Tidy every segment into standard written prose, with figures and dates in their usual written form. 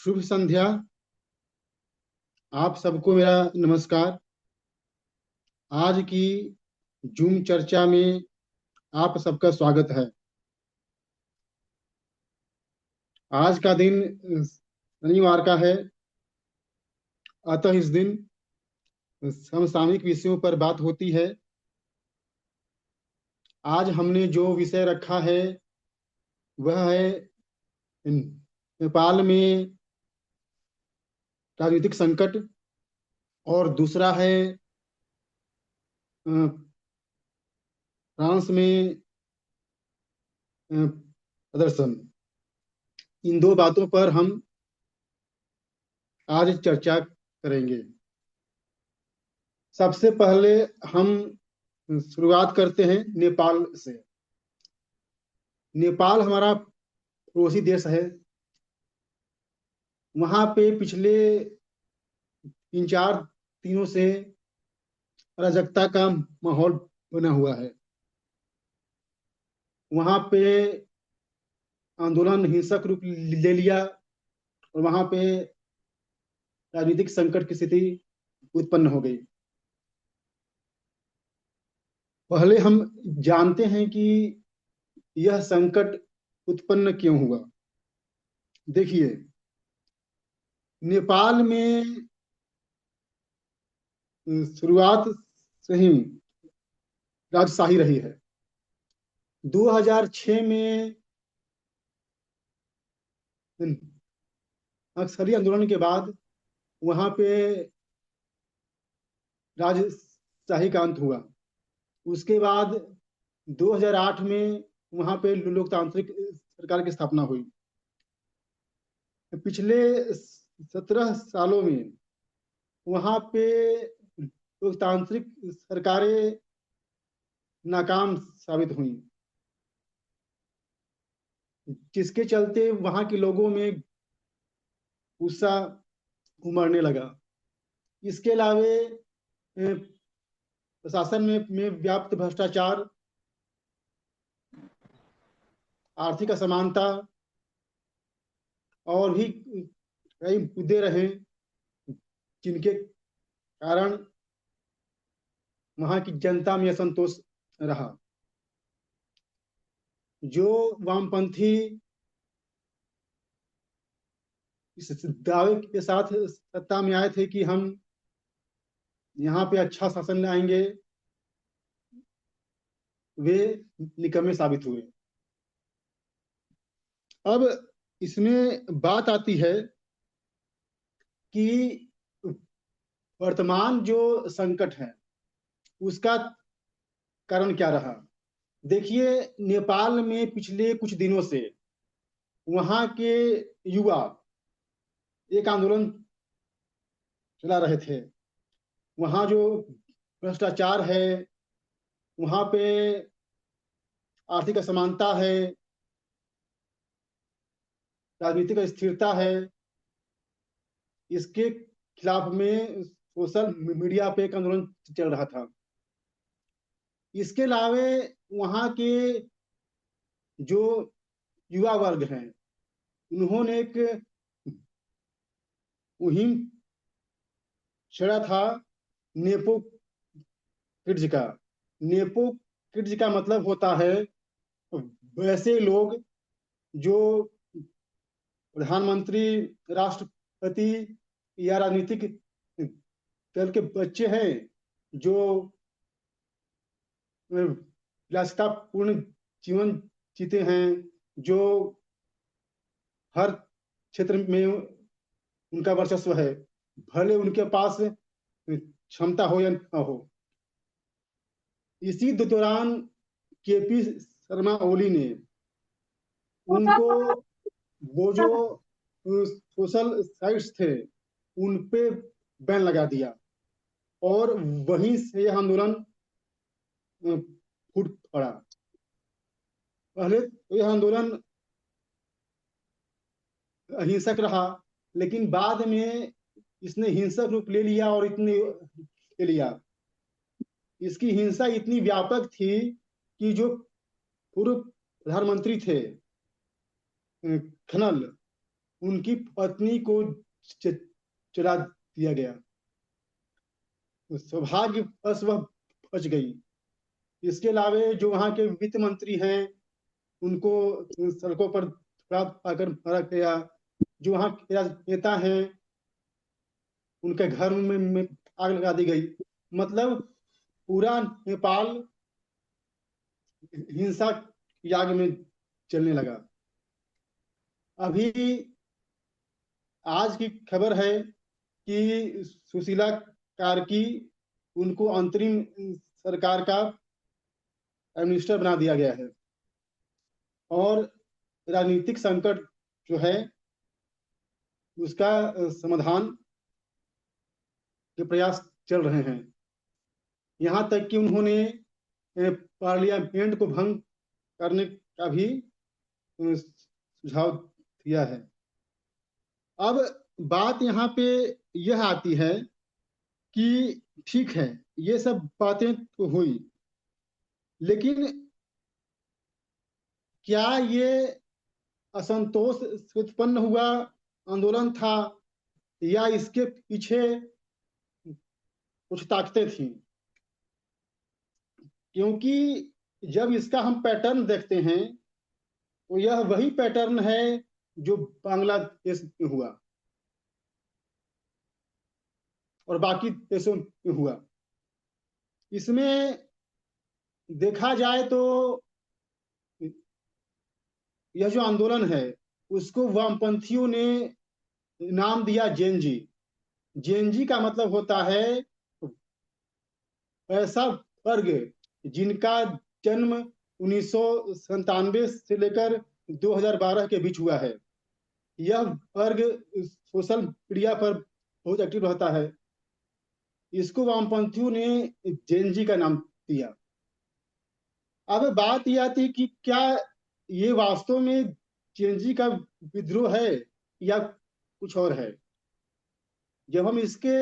शुभ संध्या। आप सबको मेरा नमस्कार। आज की जूम चर्चा में आप सबका स्वागत है। आज का दिन शनिवार का है, अतः इस दिन समसामयिक विषयों पर बात होती है। आज हमने जो विषय रखा है वह है नेपाल में राजनीतिक संकट, और दूसरा है अ, फ्रांस में प्रदर्शन। इन दो बातों पर हम आज चर्चा करेंगे। सबसे पहले हम शुरुआत करते हैं नेपाल से। नेपाल हमारा पड़ोसी देश है। वहां पे पिछले 3-4 दिनों से अराजकता का माहौल बना हुआ है। वहां पे आंदोलन हिंसक रूप ले लिया और वहां पे राजनीतिक संकट की स्थिति उत्पन्न हो गई। पहले हम जानते हैं कि यह संकट उत्पन्न क्यों हुआ। देखिए, नेपाल में शुरुआत से ही राजशाही रही है। 2006 में नक्सली आंदोलन के बाद वहां पे राजशाही का अंत हुआ। उसके बाद 2008 में वहां पे लोकतांत्रिक सरकार की स्थापना हुई। पिछले 17 सालों में वहां पे लोकतांत्रिक सरकारें नाकाम साबित हुई, जिसके चलते वहां के लोगों में गुस्सा उमड़ने लगा। इसके अलावे प्रशासन में व्याप्त भ्रष्टाचार, आर्थिक असमानता और भी कई मुद्दे रहे, जिनके कारण वहां की जनता में असंतोष रहा। जो वामपंथी इस दावे के साथ सत्ता में आए थे कि हम यहाँ पे अच्छा शासन लाएंगे, वे निकम्मे साबित हुए। अब इसमें बात आती है कि वर्तमान जो संकट है उसका कारण क्या रहा। देखिए, नेपाल में पिछले कुछ दिनों से वहां के युवा एक आंदोलन चला रहे थे। वहां जो भ्रष्टाचार है, वहां पे आर्थिक असमानता है, राजनीतिक अस्थिरता है, इसके खिलाफ में सोशल मीडिया पे एक आंदोलन चल रहा था। इसके अलावे वहां के जो युवा वर्ग हैं, उन्होंने एक मुहिम छेड़ा था, नेपो किड्स का। नेपो किड्स का मतलब होता है वैसे लोग जो प्रधानमंत्री, राष्ट्रपति या राजनीतिक दल के बच्चे हैं, जो विलासितापूर्ण जीवन जीते हैं, जो हर क्षेत्र में उनका वर्चस्व है, भले उनके पास क्षमता हो या न हो। इसी दौरान केपी शर्मा ओली ने उनको वो जो सोशल साइट्स थे उन पे बैन लगा दिया, और वहीं से यह आंदोलन फूट पड़ा। पहले तो यह आंदोलन अहिंसक रहा, लेकिन बाद में इसने हिंसक रूप ले लिया, और इतने ले लिया, इसकी हिंसा इतनी व्यापक थी कि जो पूर्व प्रधानमंत्री थे खनल, उनकी पत्नी को जला दिया गया। सौभाग्यवश वह बच गई। इसके अलावा जो वहां के वित्त मंत्री हैं उनको सड़कों पर आकर मारा गया। जो वहां के राजनेता हैं उनके घर में आग लगा दी गई। मतलब पूरा नेपाल हिंसा की आग में जलने लगा। अभी आज की खबर है कि सुशीला कार्की उनको अंतरिम सरकार का प्राइम मिनिस्टर बना दिया गया है और राजनीतिक संकट जो है उसका समाधान के प्रयास चल रहे हैं। यहाँ तक कि उन्होंने पार्लियामेंट को भंग करने का भी सुझाव दिया है। अब बात यहाँ पे यह आती है कि ठीक है, ये सब बातें तो हुई, लेकिन क्या ये असंतोष से उत्पन्न हुआ आंदोलन था या इसके पीछे कुछ ताकतें थीं? क्योंकि जब इसका हम पैटर्न देखते हैं तो यह वही पैटर्न है जो बांग्लादेश में हुआ और बाकी देशों में हुआ। इसमें देखा जाए तो यह जो आंदोलन है उसको वामपंथियों ने नाम दिया जेनजी। जेनजी का मतलब होता है ऐसा वर्ग जिनका जन्म 1997 से लेकर 2012 के बीच हुआ है। यह वर्ग सोशल मीडिया पर बहुत एक्टिव रहता है। इसको वामपंथियों ने जेनजी का नाम दिया। अब बात यह आती है कि क्या ये वास्तव में जेनजी का विद्रोह है या कुछ और है। जब हम इसके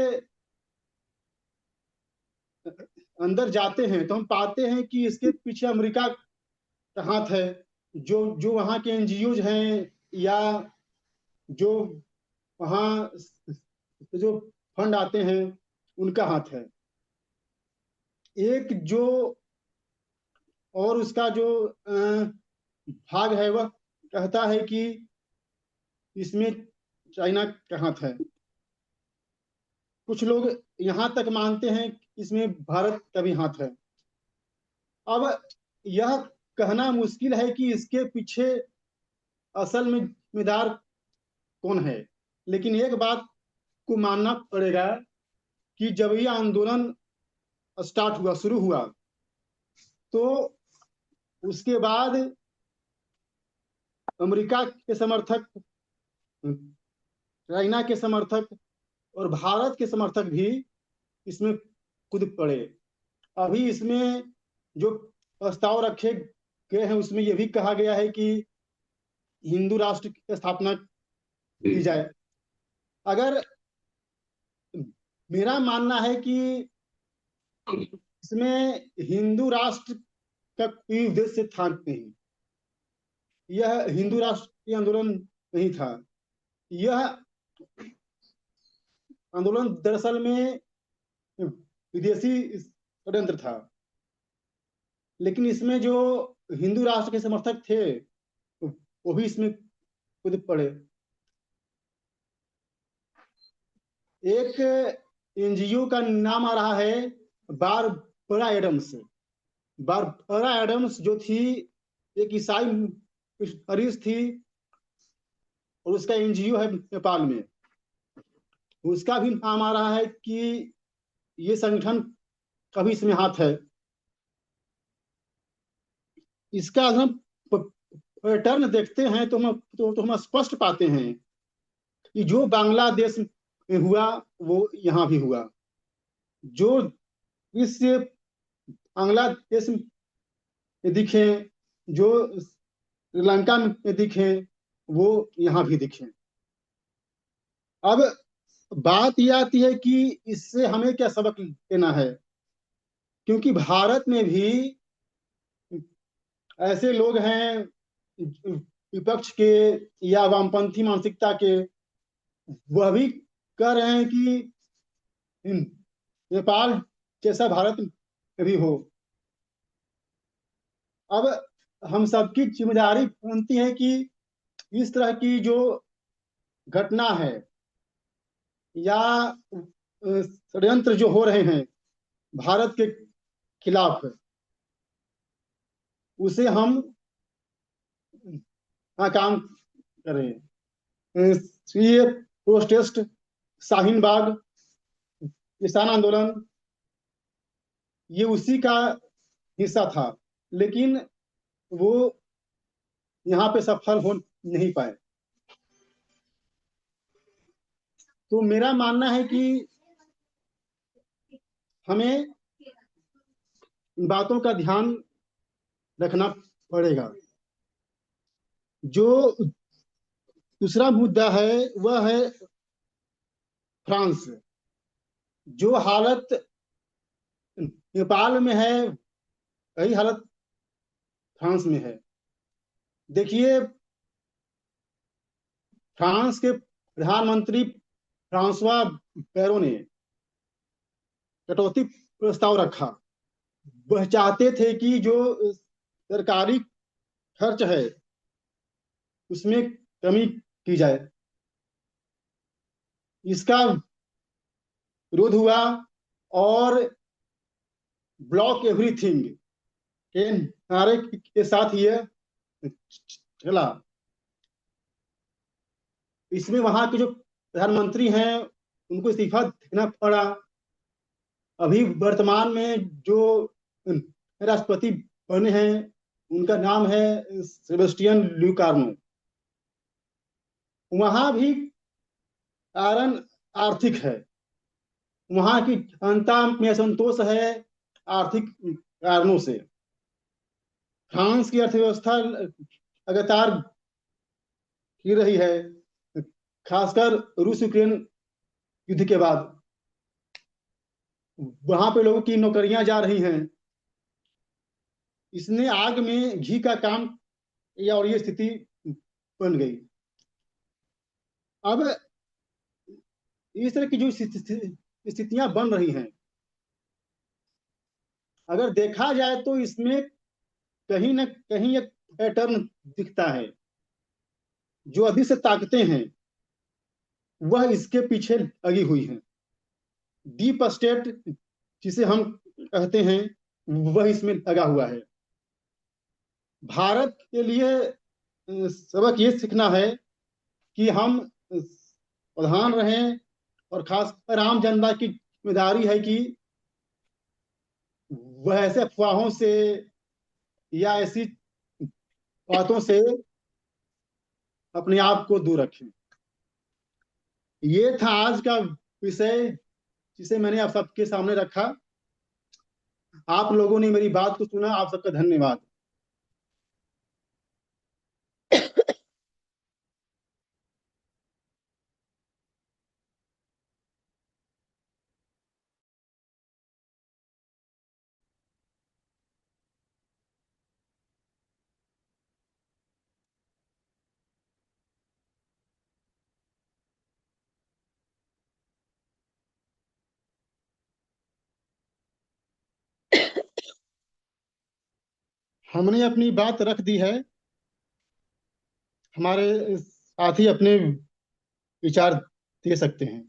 अंदर जाते हैं तो हम पाते हैं कि इसके पीछे अमेरिका का हाथ है। जो जो वहाँ के एनजीओज हैं या जो वहाँ जो फंड आते हैं उनका हाथ है। एक जो और उसका जो भाग है वह कहता है कि इसमें चाइना का हाथ है। कुछ लोग यहाँ तक मानते हैं कि इसमें भारत का भी हाथ है। अब यह कहना मुश्किल है कि इसके पीछे असल में जिम्मेदार कौन है, लेकिन एक बात को मानना पड़ेगा कि जब यह आंदोलन स्टार्ट हुआ, शुरू हुआ, तो उसके बाद अमेरिका के समर्थक, चाइना के समर्थक और भारत के समर्थक भी इसमें कूद पड़े। अभी इसमें जो प्रस्ताव रखे गए हैं उसमें यह भी कहा गया है कि हिंदू राष्ट्र की स्थापना की जाए। अगर मेरा मानना है कि इसमें हिंदू राष्ट्र का कोई उद्देश्य था नहीं। यह हिंदू राष्ट्र आंदोलन नहीं था। यह आंदोलन दरअसल में विदेशी षड्यंत्र था। लेकिन इसमें जो हिंदू राष्ट्र के समर्थक थे वो भी इसमें कूद पड़े। एक एनजीओ का नाम आ रहा है बारबरा एडम्स। बारबरा एडम्स जो थी एक ईसाई मिशनरीज थी और उसका एनजीओ है नेपाल में। उसका भी नाम आ रहा है कि ये संगठन का भी इसमें हाथ है। इसका हम पैटर्न देखते हैं तो हम स्पष्ट पाते हैं कि जो बांग्लादेश में हुआ वो यहाँ भी हुआ। जो इस बांग्लादेश में दिखे, जो श्रीलंका में दिखे, वो यहाँ भी दिखे। अब बात यह आती है कि इससे हमें क्या सबक लेना है, क्योंकि भारत में भी ऐसे लोग हैं विपक्ष के या वामपंथी मानसिकता के, वह भी कह रहे हैं कि नेपाल जैसा भारत कभी हो। अब हम सबकी जिम्मेदारी बनती है कि इस तरह की जो घटना है या षड्यंत्र जो हो रहे हैं भारत के खिलाफ, उसे हम नाकाम करें। ये प्रोटेस्ट, शाहीन बाग, किसान आंदोलन, ये उसी का हिस्सा था, लेकिन वो यहाँ पे सफल हो नहीं पाए। तो मेरा मानना है कि हमें इन बातों का ध्यान रखना पड़ेगा। जो दूसरा मुद्दा है वह है फ्रांस। जो हालत नेपाल में है वही हालत फ्रांस में है। देखिए, फ्रांस के प्रधानमंत्री फ्रांसवा पैरो ने कटौती प्रस्ताव रखा। वह चाहते थे कि जो सरकारी खर्च है उसमें कमी की जाए। इसका विरोध हुआ और ब्लॉक एवरीथिंग के नारे के साथ यह चला। इसमें वहां के जो प्रधानमंत्री हैं उनको इस्तीफा देना पड़ा। अभी वर्तमान में जो राष्ट्रपति बने हैं उनका नाम है सेबेस्टियन ल्यूकार्नो। वहां भी कारण आर्थिक है। वहां की जनता में असंतोष है आर्थिक कारणों से। फ्रांस की अर्थव्यवस्था लगातार गिर रही है, खासकर रूस यूक्रेन युद्ध के बाद। वहां पे लोगों की नौकरियां जा रही हैं। इसने आग में घी का काम किया और ये स्थिति बन गई। अब इस तरह की जो स्थितियां बन रही हैं, अगर देखा जाए तो इसमें कहीं ना कहीं एक पैटर्न दिखता है। जो अधिक से ताकतें हैं वह इसके पीछे लगी हुई हैं। डीप स्टेट जिसे हम कहते हैं वह इसमें लगा हुआ है। भारत के लिए सबक ये सीखना है कि हम सावधान रहें, और खासकर आम जनता की जिम्मेदारी है कि वह ऐसे अफवाहों से या ऐसी बातों से अपने आप को दूर रखें। ये था आज का विषय जिसे मैंने आप सबके सामने रखा। आप लोगों ने मेरी बात को सुना, आप सबका धन्यवाद। हमने अपनी बात रख दी है। हमारे साथी अपने विचार दे सकते हैं।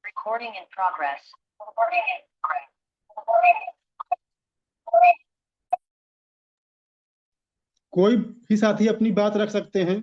Recording in progress. कोई भी साथी अपनी बात रख सकते हैं।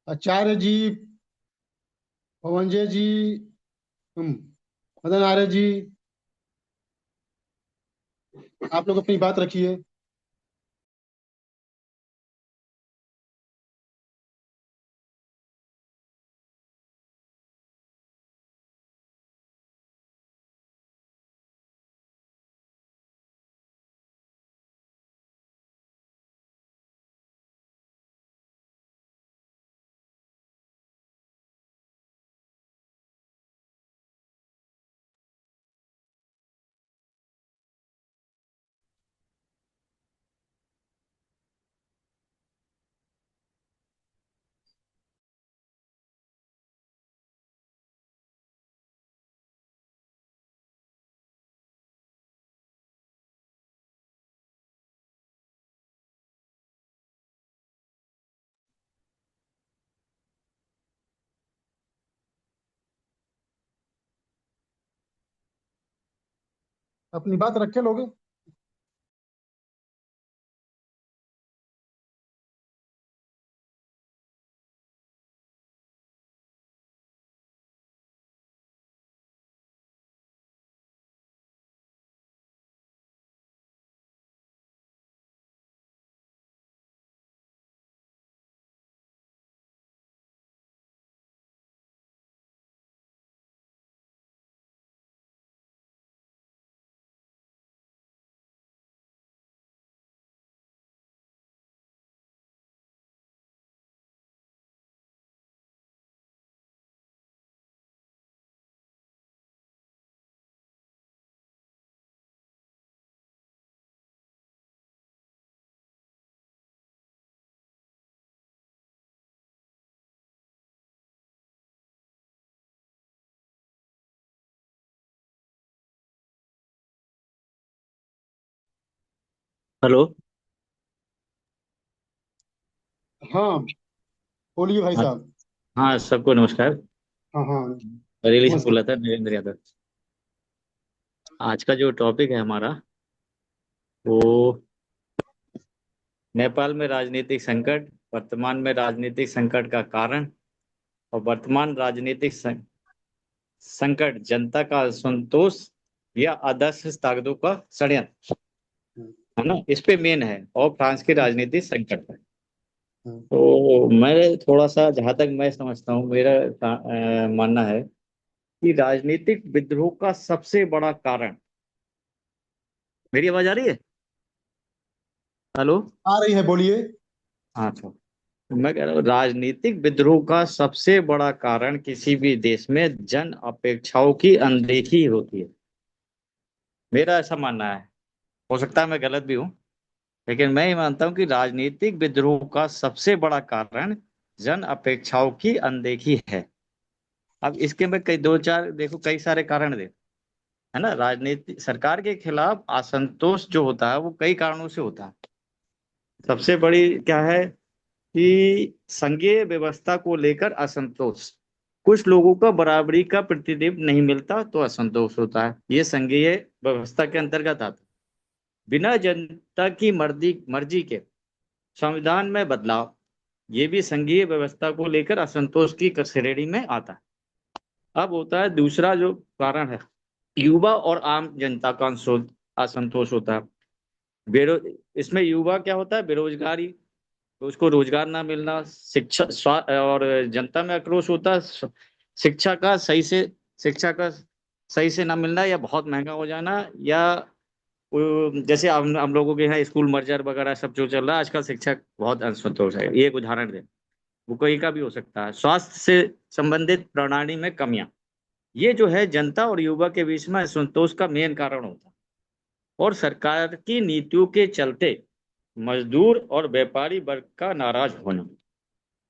आचार्य जी, पवनजय जी, हम, मदन आर्य जी, आप लोग अपनी बात रखिए। अपनी बात रखे लोगे। हेलो। हाँ, बोलिए भाई हाँ। साहब। हाँ, सबको नमस्कार। हाँ हाँ, बरेली से नमस्कार। बोला था, नरेंद्र यादव। आज का जो टॉपिक है हमारा, वो नेपाल में राजनीतिक संकट, वर्तमान में राजनीतिक संकट का कारण, और वर्तमान राजनीतिक संकट जनता का असंतोष या आदर्श ताकतों का षड्यंत्र, है ना, इस पे मेन है, और फ्रांस के राजनीतिक संकट है। हम्म, तो मैं थोड़ा सा, जहां तक मैं समझता हूँ, मेरा मानना है कि राजनीतिक विद्रोह का सबसे बड़ा कारण, मेरी आवाज आ रही है? हेलो। आ रही है, बोलिए। हाँ, तो मैं कह रहा हूँ, राजनीतिक विद्रोह का सबसे बड़ा कारण किसी भी देश में जन अपेक्षाओं की अनदेखी होती है। मेरा ऐसा मानना है, हो सकता है मैं गलत भी हूँ, लेकिन मैं ये मानता हूँ कि राजनीतिक विद्रोह का सबसे बड़ा कारण जन अपेक्षाओं की अनदेखी है। अब इसके में कई दो चार देखो, कई सारे कारण दे, है ना। राजनीति सरकार के खिलाफ असंतोष जो होता है वो कई कारणों से होता है। सबसे बड़ी क्या है कि संघीय व्यवस्था को लेकर असंतोष। कुछ लोगों का बराबरी का प्रतिनिधित्व नहीं मिलता तो असंतोष होता है, ये संघीय व्यवस्था के अंतर्गत आता है। बिना जनता की मर्जी मर्जी के संविधान में बदलाव, ये भी संघीय व्यवस्था को लेकर असंतोष की श्रेणी में आता है। अब होता है दूसरा जो कारण है, युवा और आम जनता का असंतोष होता है। बेरो इसमें युवा क्या होता है, बेरोजगारी, तो उसको रोजगार ना मिलना, शिक्षा और जनता में आक्रोश होता है, शिक्षा का सही से ना मिलना, या बहुत महंगा हो जाना, या जैसे हम लोगों के यहाँ स्कूल मर्जर वगैरह सब जो चल रहा है आजकल, शिक्षा बहुत असंतोष है, ये एक उदाहरण दे। वो कोई का भी हो सकता है। स्वास्थ्य से संबंधित प्रणाली में कमियां, ये जो है जनता और युवा के बीच में असंतोष का मेन कारण होता है। और सरकार की नीतियों के चलते मजदूर और व्यापारी वर्ग का नाराज होना,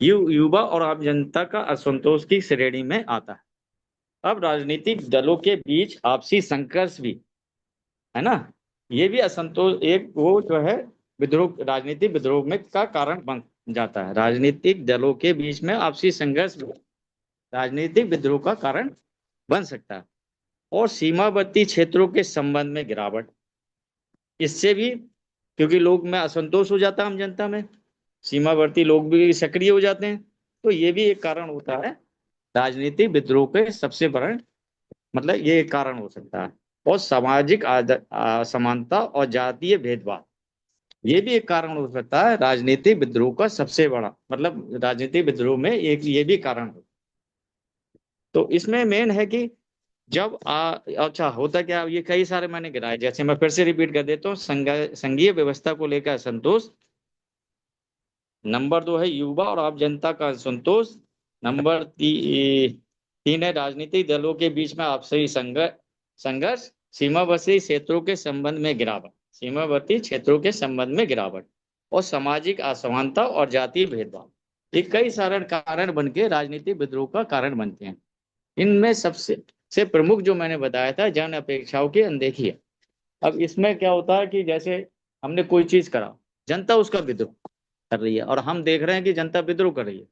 युवा और आम जनता का असंतोष की श्रेणी में आता है। अब राजनीतिक दलों के बीच आपसी संघर्ष भी, है ना, ये भी असंतोष, एक वो जो है विद्रोह, राजनीतिक विद्रोह में का कारण बन जाता है। राजनीतिक दलों के बीच में आपसी संघर्ष भी राजनीतिक विद्रोह का कारण बन सकता है। और सीमावर्ती क्षेत्रों के संबंध में गिरावट, इससे भी, क्योंकि लोग में असंतोष हो जाता है आम जनता में, सीमावर्ती लोग भी सक्रिय हो जाते हैं, तो ये भी एक कारण होता है राजनीतिक विद्रोह के सबसे बड़ा, मतलब ये एक कारण हो सकता है। और सामाजिक असमानता और जातीय भेदभाव, ये भी एक कारण हो सकता है राजनीतिक विद्रोह का सबसे बड़ा, मतलब राजनीतिक विद्रोह में एक ये भी कारण हो। तो इसमें मेन है कि जब अच्छा होता क्या, ये कई सारे मैंने गिनाए, जैसे मैं फिर से रिपीट कर देता हूँ, संघीय व्यवस्था को लेकर असंतोष। नंबर 2 है युवा और आम जनता का असंतोष। नंबर 3 है राजनीतिक दलों के बीच में आपसी संघर्ष। सीमावर्ती क्षेत्रों के संबंध में गिरावट, सीमावर्ती क्षेत्रों के संबंध में गिरावट। और सामाजिक असमानता और जातीय भेदभाव, ये कई सारे कारण बन के राजनीतिक विद्रोह का कारण बनते हैं। इनमें सबसे से प्रमुख जो मैंने बताया था, जन अपेक्षाओं की अनदेखी है। अब इसमें क्या होता है कि जैसे हमने कोई चीज करा, जनता उसका विद्रोह कर रही है, और हम देख रहे हैं कि जनता विद्रोह कर रही है,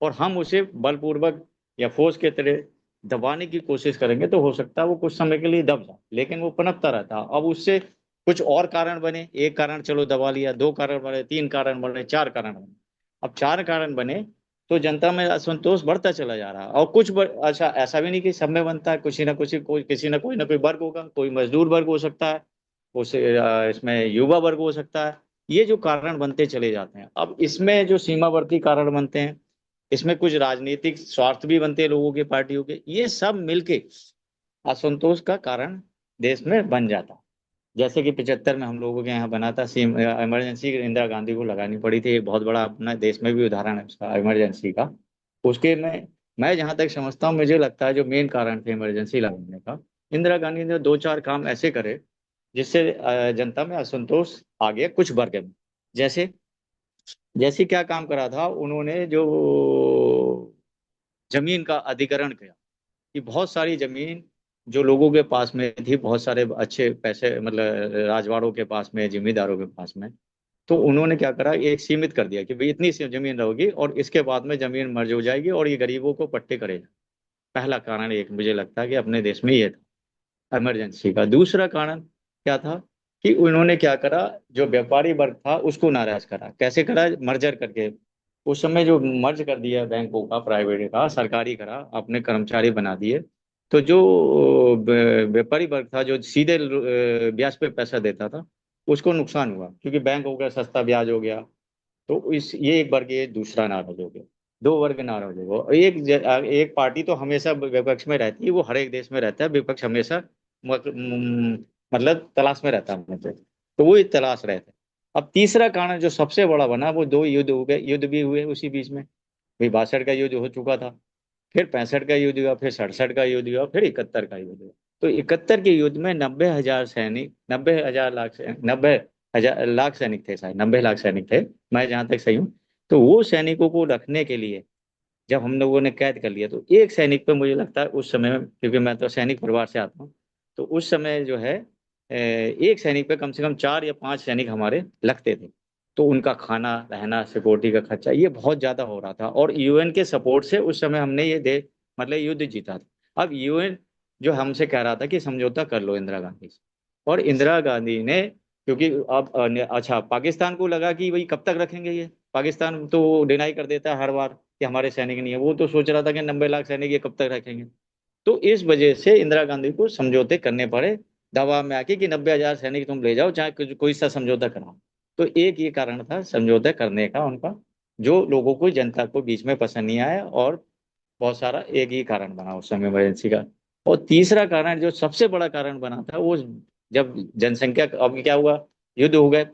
और हम उसे बलपूर्वक या फोर्स के तरह दबाने की कोशिश करेंगे, तो हो सकता है वो कुछ समय के लिए दब जाए, लेकिन वो पनपता रहता है। अब उससे कुछ और कारण बने, एक कारण चलो दबा लिया, 2 कारण बने, 3 कारण बने, 4 कारण बने। अब 4 कारण बने तो जनता में असंतोष बढ़ता चला जा रहा है। और अच्छा, ऐसा भी नहीं कि सब में बनता है, किसी ना कुछ कोई किसी ना कोई वर्ग होगा, कोई मजदूर वर्ग हो सकता है, उसे इसमें युवा वर्ग हो सकता है। ये जो कारण बनते चले जाते हैं, अब इसमें जो सीमावर्ती कारण बनते हैं, इसमें कुछ राजनीतिक स्वार्थ भी बनते हैं लोगों के, पार्टियों के, ये सब मिलके असंतोष का कारण देश में बन जाता। जैसे कि 75 में हम लोगों के यहाँ बना था इमरजेंसी, इंदिरा गांधी को लगानी पड़ी थी, एक बहुत बड़ा अपना देश में भी उदाहरण है उसका, इमरजेंसी का। उसके में मैं जहां तक समझता हूँ, मुझे लगता है जो मेन कारण थे इमरजेंसी लगाने का, इंदिरा गांधी ने 2-4 काम ऐसे करे जिससे जनता में असंतोष आ गया कुछ वर्ग में। जैसे जैसे क्या काम करा था उन्होंने, जो जमीन का अधिग्रहण किया, कि बहुत सारी जमीन जो लोगों के पास में थी, बहुत सारे अच्छे पैसे, मतलब राजवाड़ों के पास में, जमींदारों के पास में, तो उन्होंने क्या करा, एक सीमित कर दिया कि भाई इतनी सी जमीन रहोगी, और इसके बाद में जमीन मर्ज हो जाएगी और ये गरीबों को पट्टे करेगा। पहला कारण एक मुझे लगता है कि अपने देश में ये था इमरजेंसी का। दूसरा कारण क्या था कि उन्होंने क्या करा, जो व्यापारी वर्ग था उसको नाराज करा। कैसे करा, मर्जर करके। उस समय जो मर्ज कर दिया बैंकों का, प्राइवेट का, सरकारी करा, अपने कर्मचारी बना दिए। तो जो व्यापारी वर्ग था, जो सीधे ब्याज पे पैसा देता था, उसको नुकसान हुआ, क्योंकि बैंक हो गया, सस्ता ब्याज हो गया। तो इस ये एक वर्ग, ये दूसरा नाराज हो गया। 2 वर्ग नाराज हो गया। और एक पार्टी तो हमेशा विपक्ष में रहती है, वो हर एक देश में रहता है विपक्ष, हमेशा मतलब तलाश में रहता है हमेशा। तो वो एक तलाश रहे थे। अब तीसरा कारण जो सबसे बड़ा बना, वो 2 युद्ध हो गए, युद्ध भी हुए उसी बीच में। भाई 62 का युद्ध हो चुका था, फिर 65 का युद्ध हुआ, फिर 67 का युद्ध हुआ, फिर 71 का युद्ध हुआ। तो 71 के युद्ध में 90,000 सैनिक, 90,000 लाख सैनिक थे, शायद 90 लाख सैनिक थे, मैं जहां तक सही हूँ। तो वो सैनिकों को रखने के लिए जब हम लोगों ने कैद कर लिया, तो एक सैनिक पे मुझे लगता है उस समय में, क्योंकि मैं तो सैनिक परिवार से आता हूँ, तो उस समय जो है एक सैनिक पे कम से कम 4 या 5 सैनिक हमारे लगते थे। तो उनका खाना, रहना, सिक्योरिटी का खर्चा, ये बहुत ज्यादा हो रहा था। और यूएन के सपोर्ट से उस समय हमने ये दे मतलब युद्ध जीता था। अब यूएन जो हमसे कह रहा था कि समझौता कर लो इंदिरा गांधी से, और इंदिरा गांधी ने, क्योंकि अब अच्छा, पाकिस्तान को लगा कि भाई कब तक रखेंगे ये, पाकिस्तान तो डिनाई कर देता है हर बार कि हमारे सैनिक नहीं है। वो तो सोच रहा था कि 90 लाख सैनिक ये कब तक रखेंगे। तो इस वजह से इंदिरा गांधी को समझौते करने पड़े, दबाव में आके, कि 90,000 सैनिक तुम ले जाओ, चाहे कोई सा समझौता कराओ। तो एक ये कारण था समझौता करने का उनका, जो लोगों को, जनता को बीच में पसंद नहीं आया। और बहुत सारा एक ही कारण बना उस समय इमरजेंसी का। और तीसरा कारण जो सबसे बड़ा कारण बना था, वो जब जनसंख्या, अब क्या हुआ, युद्ध हो गए,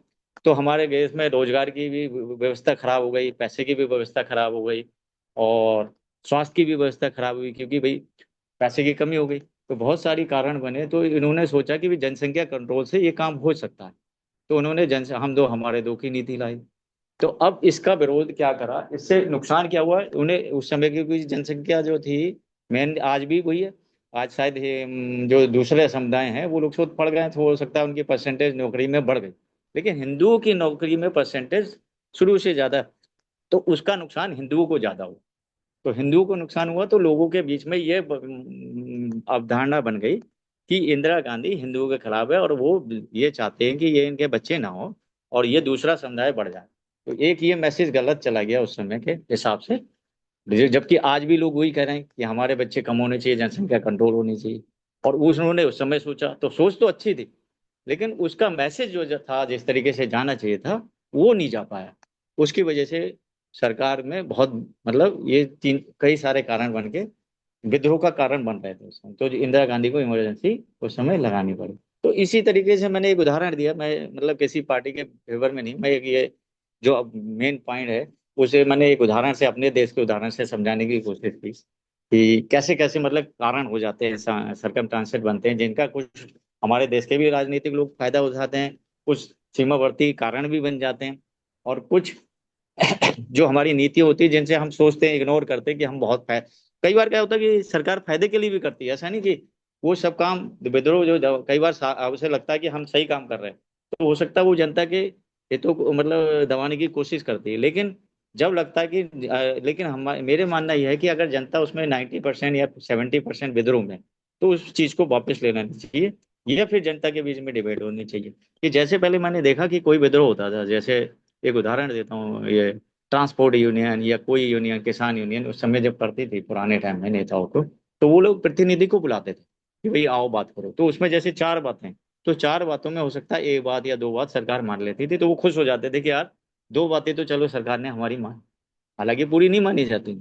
तो हमारे देश में रोजगार की भी व्यवस्था खराब हो गई, पैसे की भी व्यवस्था खराब हो गई, और स्वास्थ्य की भी व्यवस्था खराब हुई, क्योंकि भाई पैसे की कमी हो गई। तो बहुत सारी कारण बने, तो इन्होंने सोचा कि भी जनसंख्या कंट्रोल से ये काम हो सकता है। तो उन्होंने जन हम दो हमारे दो की नीति लाई। तो अब इसका विरोध क्या करा, इससे नुकसान क्या हुआ उन्हें उस समय की, क्योंकि जनसंख्या जो थी मेन, आज भी वही है। आज शायद ये, जो दूसरे समुदाय हैं वो लोग सोच पड़ गए हैं, तो हो सकता है उनकी परसेंटेज नौकरी में बढ़ गई, लेकिन हिंदुओं की नौकरी में परसेंटेज शुरू से ज्यादा, तो उसका नुकसान हिंदुओं को ज्यादा हुआ। तो हिंदुओं को नुकसान हुआ, तो लोगों के बीच में ये अवधारणा बन गई कि इंदिरा गांधी हिंदुओं के खिलाफ है, और वो ये चाहते हैं कि ये इनके बच्चे ना हो और ये दूसरा समुदाय बढ़ जाए। तो एक ये मैसेज गलत चला गया उस समय के हिसाब से। जबकि आज भी लोग वही कह रहे हैं कि हमारे बच्चे कम होने चाहिए, जनसंख्या कंट्रोल होनी चाहिए। और उन्होंने उस समय सोचा, तो सोच तो अच्छी थी, लेकिन उसका मैसेज जो था, जिस तरीके से जाना चाहिए था, वो नहीं जा पाया। उसकी वजह से सरकार में बहुत, मतलब ये तीन कई सारे कारण बन के विद्रोह का कारण बन रहे थे उस समय, तो इंदिरा गांधी को इमरजेंसी उस समय लगानी पड़ी। तो इसी तरीके से मैंने एक उदाहरण दिया, मैं मतलब किसी पार्टी के फेवर में नहीं, मैं एक ये जो अब मेन पॉइंट है, उसे मैंने एक उदाहरण से, अपने देश के उदाहरण से समझाने की कोशिश की कि कैसे कैसे मतलब कारण हो जाते हैं, सरकमस्टांसेस बनते हैं, जिनका कुछ हमारे देश के भी राजनीतिक लोग फायदा उठाते हैं, कुछ सीमावर्ती कारण भी बन जाते हैं, और कुछ जो हमारी नीति होती है जिनसे हम सोचते हैं, इग्नोर करते हैं कि हम बहुत कई बार क्या होता है कि सरकार फायदे के लिए भी करती है, ऐसा नहीं कि वो सब काम, विद्रोह कई बार उसे लगता है कि हम सही काम कर रहे हैं, तो हो सकता है वो जनता के हितों को मतलब दबाने की कोशिश करती है, लेकिन जब लगता है कि लेकिन हम, मेरे मानना यह है कि अगर जनता उसमें 90% या 70% विद्रोह में, तो उस चीज को वापस ले लेना चाहिए, या फिर जनता के बीच में डिबेट होनी चाहिए। कि जैसे पहले मैंने देखा कि कोई विद्रोह होता था, जैसे एक उदाहरण देता हूँ, ये ट्रांसपोर्ट यूनियन या कोई यूनियन, किसान यूनियन, उस समय जब करती थी पुराने टाइम में नेताओं को, तो वो लोग प्रतिनिधि को बुलाते थे कि भाई आओ बात करो, तो उसमें जैसे चार बातें, तो चार बातों में हो सकता है एक बात या दो बात सरकार मान लेती थी, तो वो खुश हो जाते थे कि यार दो बातें तो चलो सरकार ने हमारी मान, हालांकि पूरी नहीं मानी जाती,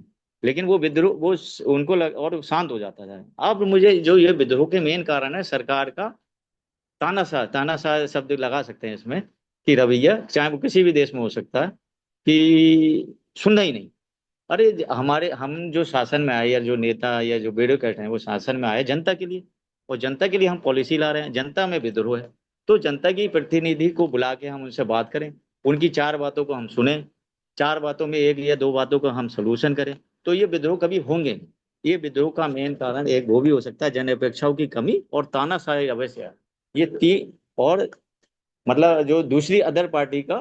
लेकिन वो विद्रोह उनको और शांत हो जाता था। अब मुझे जो ये विद्रोह के मेन कारण है सरकार का तानाशाह शब्द लगा सकते हैं इसमें, कि रवैया, चाहे वो किसी भी देश में हो सकता है, कि सुनना ही नहीं। अरे हम जो शासन में आए, या जो नेता या जो ब्यूरोक्रेट हैं वो शासन में आए जनता के लिए, और जनता के लिए हम पॉलिसी ला रहे हैं, जनता में विद्रोह है, तो जनता की प्रतिनिधि को बुला के हम उनसे बात करें, उनकी चार बातों को हम सुने, चार बातों में एक या दो बातों को हम सोल्यूशन करें, तो ये विद्रोह कभी होंगे नहीं। ये विद्रोह का मेन कारण एक वो भी हो सकता है, जन अपेक्षाओं की कमी और तानाशाही अवश्य है। ये तीन, और मतलब जो दूसरी अदर पार्टी का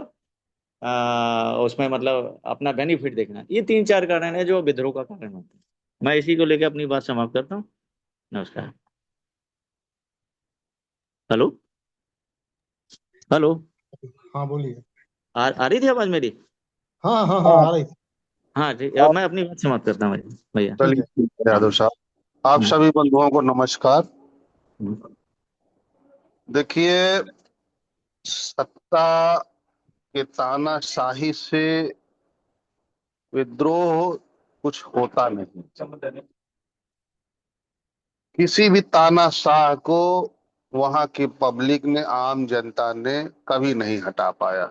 उसमें मतलब अपना बेनिफिट देखना, ये तीन चार कारण है जो विद्रोह का कारण होते हैं। मैं इसी को लेकर अपनी बात समाप्त करता हूँ। नमस्कार। हेलो। हेलो। हाँ बोलिए। आ रही थी आवाज मेरी? हाँ हाँ हाँ, आ रही थी। हाँ ठीक है, मैं अपनी बात समाप्त करता हूँ भैया। ठीक चलिए है। ठीक है, हाँ। यादव साहब, आप हम्म, सभी बंधुओं को नमस्कार। हम्म, देखिए, सत्ता के तानाशाही से विद्रोह कुछ होता नहीं। किसी भी तानाशाह को वहां की पब्लिक ने, आम जनता ने कभी नहीं हटा पाया।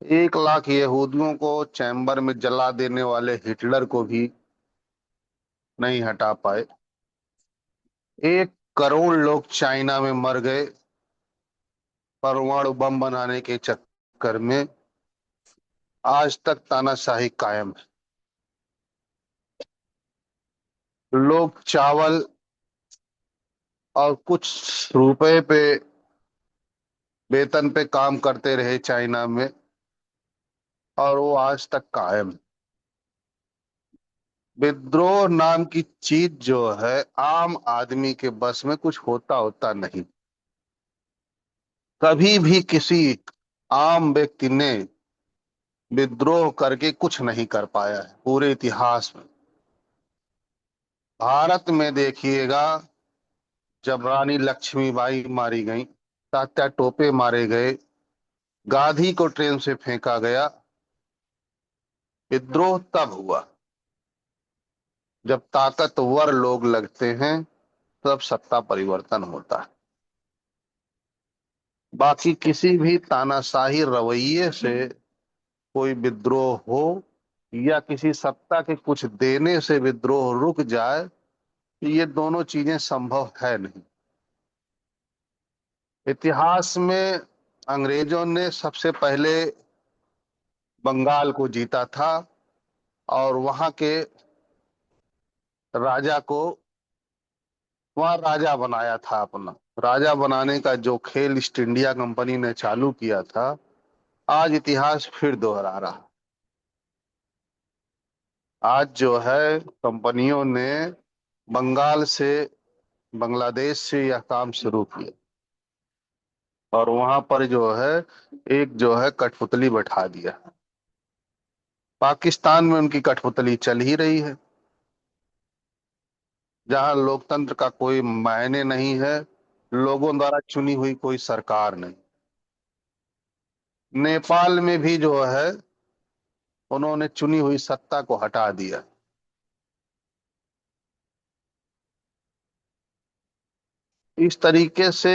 1 लाख यहूदियों को चैम्बर में जला देने वाले हिटलर को भी नहीं हटा पाए। 1 करोड़ लोग चाइना में मर गए परमाणु बम बनाने के चक्कर में। आज तक तानाशाही कायम है। लोग चावल और कुछ रुपए पे, वेतन पे काम करते रहे चाइना में, और वो आज तक कायम है। विद्रोह नाम की चीज जो है, आम आदमी के बस में कुछ होता होता नहीं। कभी भी किसी आम व्यक्ति ने विद्रोह करके कुछ नहीं कर पाया है पूरे इतिहास में। भारत में देखिएगा, जब रानी लक्ष्मीबाई मारी गई, तात्या टोपे मारे गए, गांधी को ट्रेन से फेंका गया, विद्रोह तब हुआ जब ताकतवर लोग लगते हैं, तब सत्ता परिवर्तन होता है। बाकी किसी भी तानाशाही रवैये से कोई विद्रोह हो, या किसी सत्ता के कुछ देने से विद्रोह रुक जाए, ये दोनों चीजें संभव है नहीं। इतिहास में अंग्रेजों ने सबसे पहले बंगाल को जीता था, और वहां के राजा को वहां राजा बनाया था। अपना राजा बनाने का जो खेल ईस्ट इंडिया कंपनी ने चालू किया था, आज इतिहास फिर दोहरा रहा। आज जो है, कंपनियों ने बंगाल से, बांग्लादेश से यह काम शुरू किया, और वहां पर जो है एक जो है कठपुतली बैठा दिया। पाकिस्तान में उनकी कठपुतली चल ही रही है, जहां लोकतंत्र का कोई मायने नहीं है, लोगों द्वारा चुनी हुई कोई सरकार नहीं। नेपाल में भी जो है उन्होंने चुनी हुई सत्ता को हटा दिया। इस तरीके से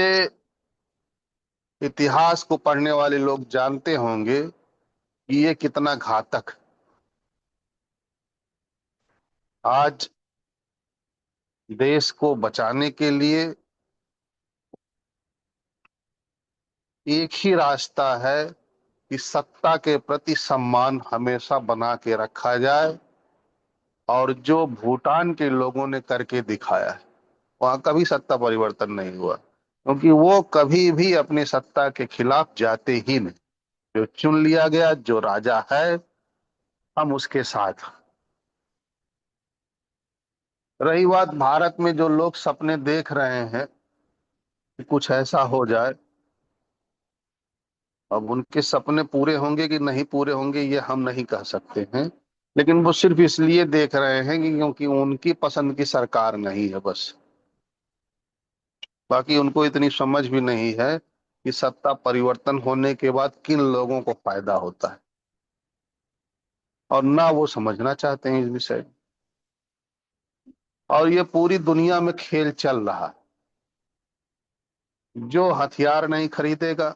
इतिहास को पढ़ने वाले लोग जानते होंगे कि ये कितना घातक है। आज देश को बचाने के लिए एक ही रास्ता है कि सत्ता के प्रति सम्मान हमेशा बना के रखा जाए, और जो भूटान के लोगों ने करके दिखाया है, वहां कभी सत्ता परिवर्तन नहीं हुआ, क्योंकि वो कभी भी अपनी सत्ता के खिलाफ जाते ही नहीं। जो चुन लिया गया, जो राजा है, हम उसके साथ हैं। रही बात भारत में जो लोग सपने देख रहे हैं कि कुछ ऐसा हो जाए, अब उनके सपने पूरे होंगे कि नहीं पूरे होंगे ये हम नहीं कह सकते हैं, लेकिन वो सिर्फ इसलिए देख रहे हैं कि क्योंकि उनकी पसंद की सरकार नहीं है बस। बाकी उनको इतनी समझ भी नहीं है कि सत्ता परिवर्तन होने के बाद किन लोगों को फायदा होता है, और ना वो समझना चाहते हैं इस विषय। और ये पूरी दुनिया में खेल चल रहा है। जो हथियार नहीं खरीदेगा,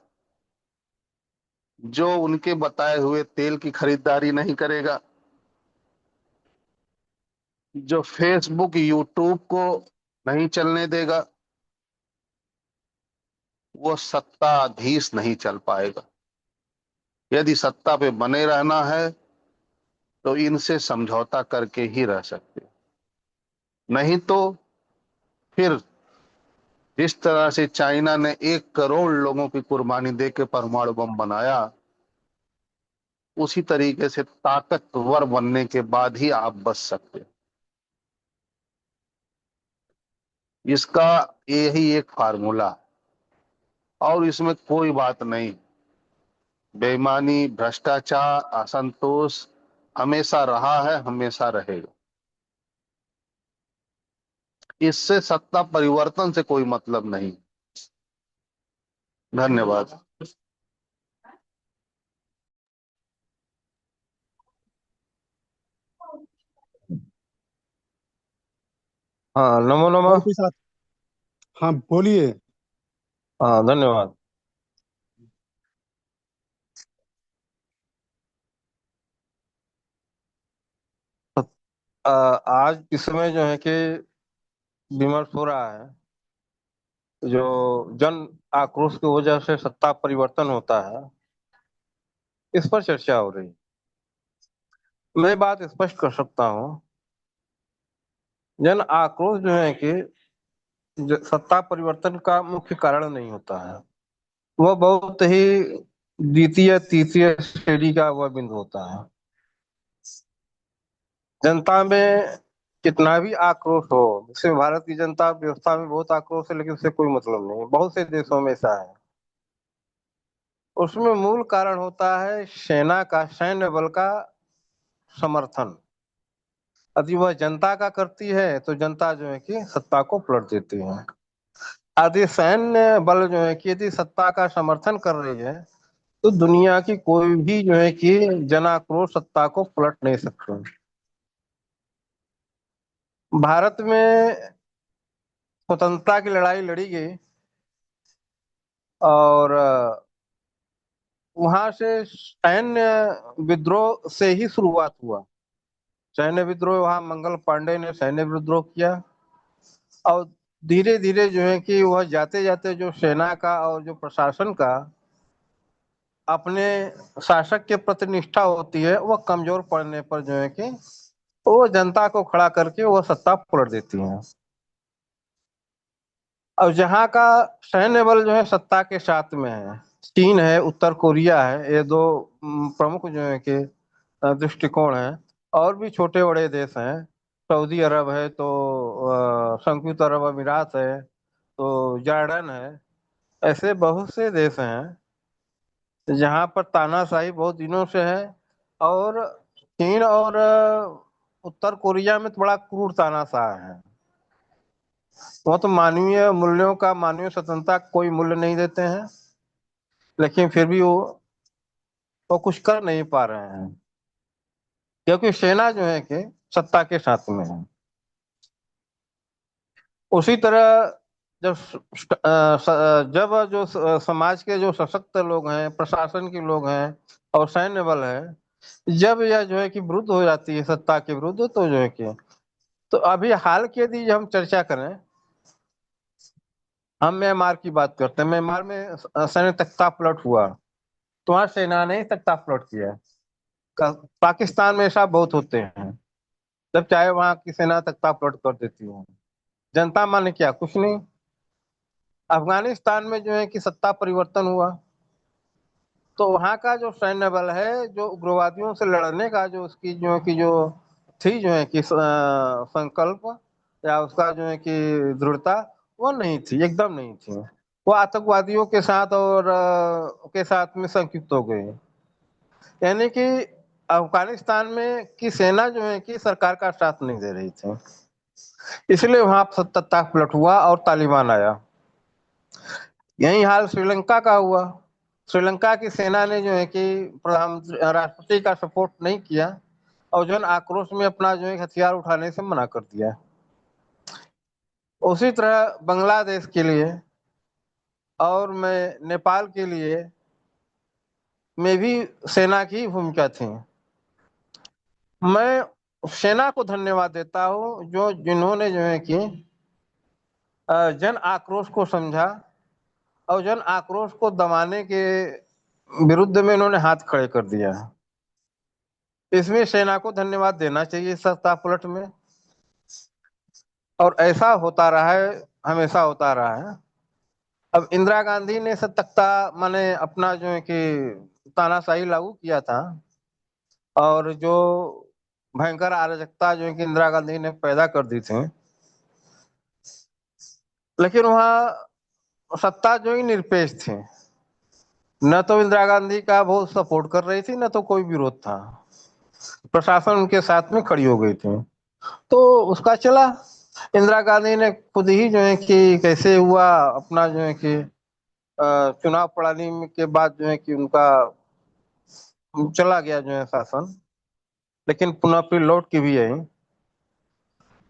जो उनके बताए हुए तेल की खरीदारी नहीं करेगा, जो फेसबुक यूट्यूब को नहीं चलने देगा, वो सत्ताधीश नहीं चल पाएगा। यदि सत्ता पे बने रहना है तो इनसे समझौता करके ही रह सकते, नहीं तो फिर जिस तरह से चाइना ने 1 करोड़ लोगों की कुर्बानी देके परमाणु बम बनाया, उसी तरीके से ताकतवर बनने के बाद ही आप बच सकते हैं। इसका यही एक फार्मूला है, और इसमें कोई बात नहीं। बेईमानी, भ्रष्टाचार, असंतोष हमेशा रहा है, हमेशा रहेगा। इससे सत्ता परिवर्तन से कोई मतलब नहीं। धन्यवाद। हाँ, नमो और नमः। कोई साथ? हाँ बोलिए। हाँ, धन्यवाद। आज इस समय जो है कि विमर्श हो रहा है, जो जन आक्रोश की वजह से सत्ता परिवर्तन होता है, इस पर चर्चा हो रही है। मैं बात स्पष्ट कर सकता हूँ, जन आक्रोश जो है कि सत्ता परिवर्तन का मुख्य कारण नहीं होता है। वह बहुत ही द्वितीय तृतीय श्रेणी का वह बिंदु होता है। जनता में कितना भी आक्रोश हो, जैसे भारत की जनता व्यवस्था में बहुत आक्रोश है, लेकिन उससे कोई मतलब नहीं। बहुत से देशों में ऐसा है। उसमें मूल कारण होता है सेना का, सैन्य बल का समर्थन। यदि वह जनता का करती है तो जनता जो है कि सत्ता को पलट देती है। यदि सैन्य बल जो है कि यदि सत्ता का समर्थन कर रही है तो दुनिया की कोई भी जो है कि जन आक्रोश सत्ता को पलट नहीं सकते। भारत में स्वतंत्रता की लड़ाई लड़ी गई, और वहां से सैन्य विद्रोह से ही शुरुआत हुआ। सैन्य विद्रोह, वहां मंगल पांडे ने सैन्य विद्रोह किया, और धीरे धीरे जो है कि वह जाते जाते जो सेना का और जो प्रशासन का अपने शासक के प्रति निष्ठा होती है, वह कमजोर पड़ने पर जो है कि वो जनता को खड़ा करके वह सत्ता पलट देती है। और जहाँ का सैन्य बल जो है सत्ता के साथ में है, चीन है, उत्तर कोरिया है, ये दो प्रमुख जो है कि दृष्टिकोण है। और भी छोटे बड़े देश हैं, सऊदी अरब है, तो संयुक्त अरब अमीरात है, तो जॉर्डन है। ऐसे बहुत से देश हैं जहाँ पर तानाशाही बहुत दिनों से है, और चीन और उत्तर कोरिया में थोड़ा क्रूर तानाशाह है। वो तो मानवीय मूल्यों का, मानवीय स्वतंत्रता का कोई मूल्य नहीं देते हैं, लेकिन फिर भी वो कुछ कर नहीं पा रहे हैं, क्योंकि सेना जो है कि सत्ता के साथ में है। उसी तरह जब जब जो समाज के जो सशक्त लोग हैं, प्रशासन के लोग हैं और सैन्य बल है, जब यह जो है कि विरुद्ध हो जाती है सत्ता के विरुद्ध, तो जो है कि, तो अभी हाल की यदि हम चर्चा करें, हम म्यांमार की बात करते हैं। म्यांमार में सैन्य तख्ता पलट हुआ, तो वहां सेना ने तख्ता पलट किया। पाकिस्तान में ऐसा बहुत होते हैं, जब चाहे वहां की सेना तख्ता पलट कर देती है। जनता माने क्या, कुछ नहीं। अफगानिस्तान में जो है कि सत्ता परिवर्तन हुआ, तो वहां का जो सैन्य बल है, जो उग्रवादियों से लड़ने का जो उसकी जो है कि जो थी जो है कि संकल्प या उसका जो है कि दृढ़ता, वो नहीं थी, एकदम नहीं थी। वो आतंकवादियों के साथ और के साथ में संयुक्त हो गए। यानी कि अफगानिस्तान में की सेना जो है कि सरकार का साथ नहीं दे रही थी, इसलिए वहां सत्ता पलट हुआ और तालिबान आया। यही हाल श्रीलंका का हुआ। श्रीलंका की सेना ने जो है कि प्रधानमंत्री राष्ट्रपति का सपोर्ट नहीं किया और जन आक्रोश में अपना जो है हथियार उठाने से मना कर दिया। उसी तरह बांग्लादेश के लिए और मैं नेपाल के लिए में भी सेना की भूमिका थी। मैं सेना को धन्यवाद देता हूँ जो जिन्होंने जो है कि जन आक्रोश को समझा और जन आक्रोश को दबाने के विरुद्ध में इन्होंने हाथ खड़े कर दिया। इसमें सेना को धन्यवाद देना चाहिए सत्ता पलट में, और ऐसा होता रहा है, हमेशा होता रहा है। अब इंदिरा गांधी ने सत्ता माने अपना जो है कि तानाशाही लागू किया था, और जो भयंकर अराजकता जो है कि इंदिरा गांधी ने पैदा कर दी थी, लेकिन वहाँ सत्ता जो ही निरपेक्ष थी। न तो इंदिरा गांधी का बहुत सपोर्ट कर रही थी, न तो कोई विरोध था। प्रशासन उनके साथ में खड़ी हो गई थी, तो उसका चला। इंदिरा गांधी ने खुद ही जो है कि कैसे हुआ अपना जो है कि चुनाव प्रणाली के बाद जो है कि उनका चला गया जो है शासन, लेकिन पुनः फिर लौट के भी आई।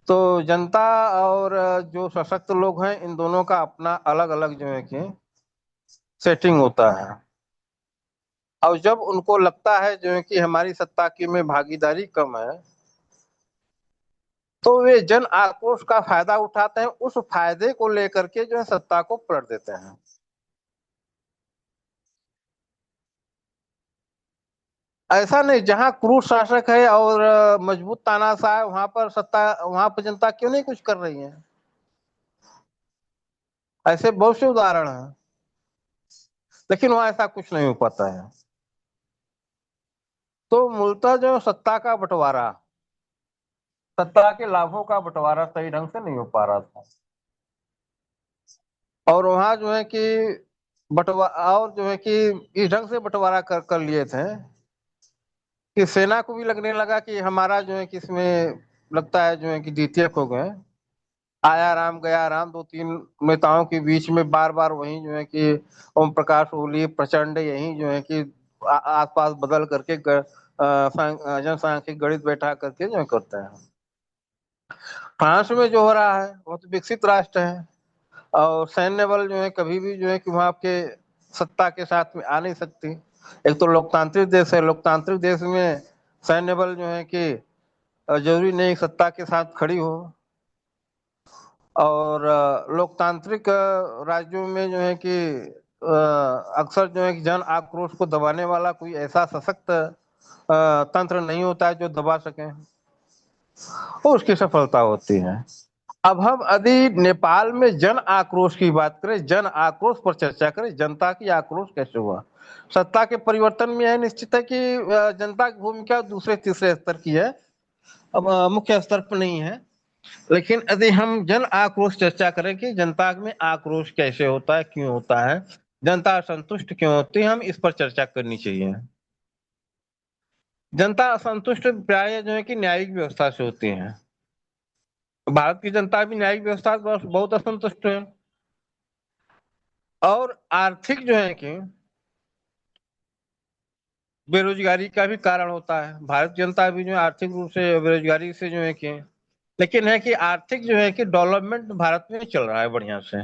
तो जनता और जो सशक्त लोग हैं, इन दोनों का अपना अलग अलग जो है कि सेटिंग होता है। और जब उनको लगता है जो है कि हमारी सत्ता की में भागीदारी कम है, तो वे जन आक्रोश का फायदा उठाते हैं, उस फायदे को लेकर के जो है सत्ता को पलट देते हैं। ऐसा नहीं, जहां क्रूर शासक है और मजबूत तानाशाह है, वहां पर सत्ता, वहां पर जनता क्यों नहीं कुछ कर रही है? ऐसे बहुत से उदाहरण हैं, लेकिन वहां ऐसा कुछ नहीं हो पाता है। तो मूलतः जो सत्ता का बंटवारा, सत्ता के लाभों का बंटवारा सही ढंग से नहीं हो पा रहा था, और वहां जो है कि बंटवारा, और जो है कि इस ढंग से बंटवारा कर लिए थे कि सेना को भी लगने लगा कि हमारा जो है कि इसमें लगता है जो है कि द्वितीयक हो गए। आया राम गया राम, दो तीन नेताओं के बीच में बार बार वही जो है कि ओम प्रकाश ओली प्रचंड यही जो है कि आसपास बदल करके जनसांख्यिक गणित बैठा करके जो करते हैं। फ्रांस में जो हो रहा है वो तो विकसित राष्ट्र है, और सैन्य बल जो है कभी भी जो है कि वहां आपके सत्ता के साथ में आ नहीं सकती। एक तो लोकतांत्रिक देश है, लोकतांत्रिक देश में सैन्य बल जो है कि जरूरी नहीं सत्ता के साथ खड़ी हो, और लोकतांत्रिक राज्यों में जो है कि अक्सर जो है कि जन आक्रोश को दबाने वाला कोई ऐसा सशक्त तंत्र नहीं होता है जो दबा सके, और उसकी सफलता होती है। अब हम यदि नेपाल में जन आक्रोश की बात करें, जन आक्रोश पर चर्चा करें, जनता की आक्रोश कैसे हुआ? सत्ता के परिवर्तन में यह निश्चित है कि जनता की भूमिका दूसरे तीसरे स्तर की है, अब मुख्य स्तर पर नहीं है। लेकिन यदि हम जन आक्रोश चर्चा करें कि जनता में आक्रोश कैसे होता है, क्यों होता है, जनता असंतुष्ट क्यों होती है, हम इस पर चर्चा करनी चाहिए। जनता असंतुष्ट प्राय जो है कि न्यायिक व्यवस्था से होती है। भारत की जनता भी न्यायिक व्यवस्था से बहुत असंतुष्ट है। और आर्थिक जो है कि बेरोजगारी का भी कारण होता है। भारत की जनता भी जो है आर्थिक रूप से बेरोजगारी से जो है कि, लेकिन है कि आर्थिक जो है कि डेवलपमेंट भारत में चल रहा है बढ़िया से,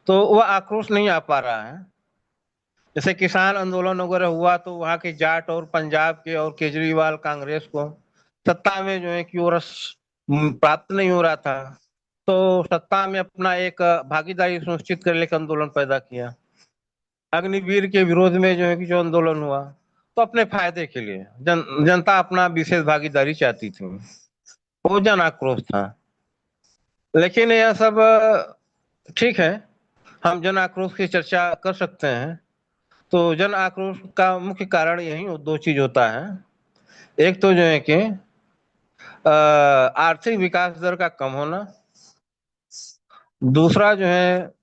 तो वह आक्रोश नहीं आ पा रहा है। जैसे किसान आंदोलन वगैरह हुआ तो वहां के जाट और पंजाब के और केजरीवाल कांग्रेस को सत्ता में जो है कि वो रस प्राप्त नहीं हो रहा था, तो सत्ता में अपना एक भागीदारी सुनिश्चित करने का आंदोलन पैदा किया। अग्निवीर के विरोध में जो है कि जो आंदोलन हुआ, तो अपने फायदे के लिए जनता अपना विशेष भागीदारी चाहती थी, वो जन आक्रोश था। लेकिन यह सब ठीक है, हम जन आक्रोश की चर्चा कर सकते हैं। तो जन आक्रोश का मुख्य कारण यही दो चीज होता है। एक तो जो है कि आर्थिक विकास दर का कम होना, दूसरा जो है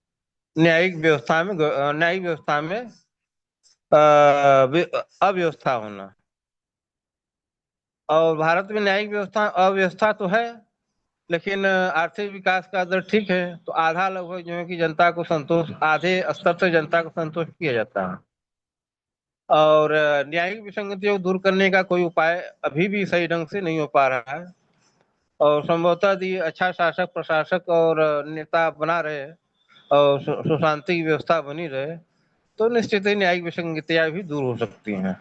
न्यायिक व्यवस्था में अव्यवस्था होना। और भारत में न्यायिक व्यवस्था अव्यवस्था तो है, लेकिन आर्थिक विकास का दर ठीक है, तो आधा लगभग जो है कि जनता को संतोष, आधे स्तर से जनता को संतोष किया जाता है। और न्यायिक विसंगतियों को दूर करने का कोई उपाय अभी भी सही ढंग से नहीं हो पा रहा है। और संभवतः यदि अच्छा शासक प्रशासक और नेता बना रहे और सुशांति की व्यवस्था बनी रहे, तो निश्चित ही न्यायिक विसंगतियां भी दूर हो सकती हैं।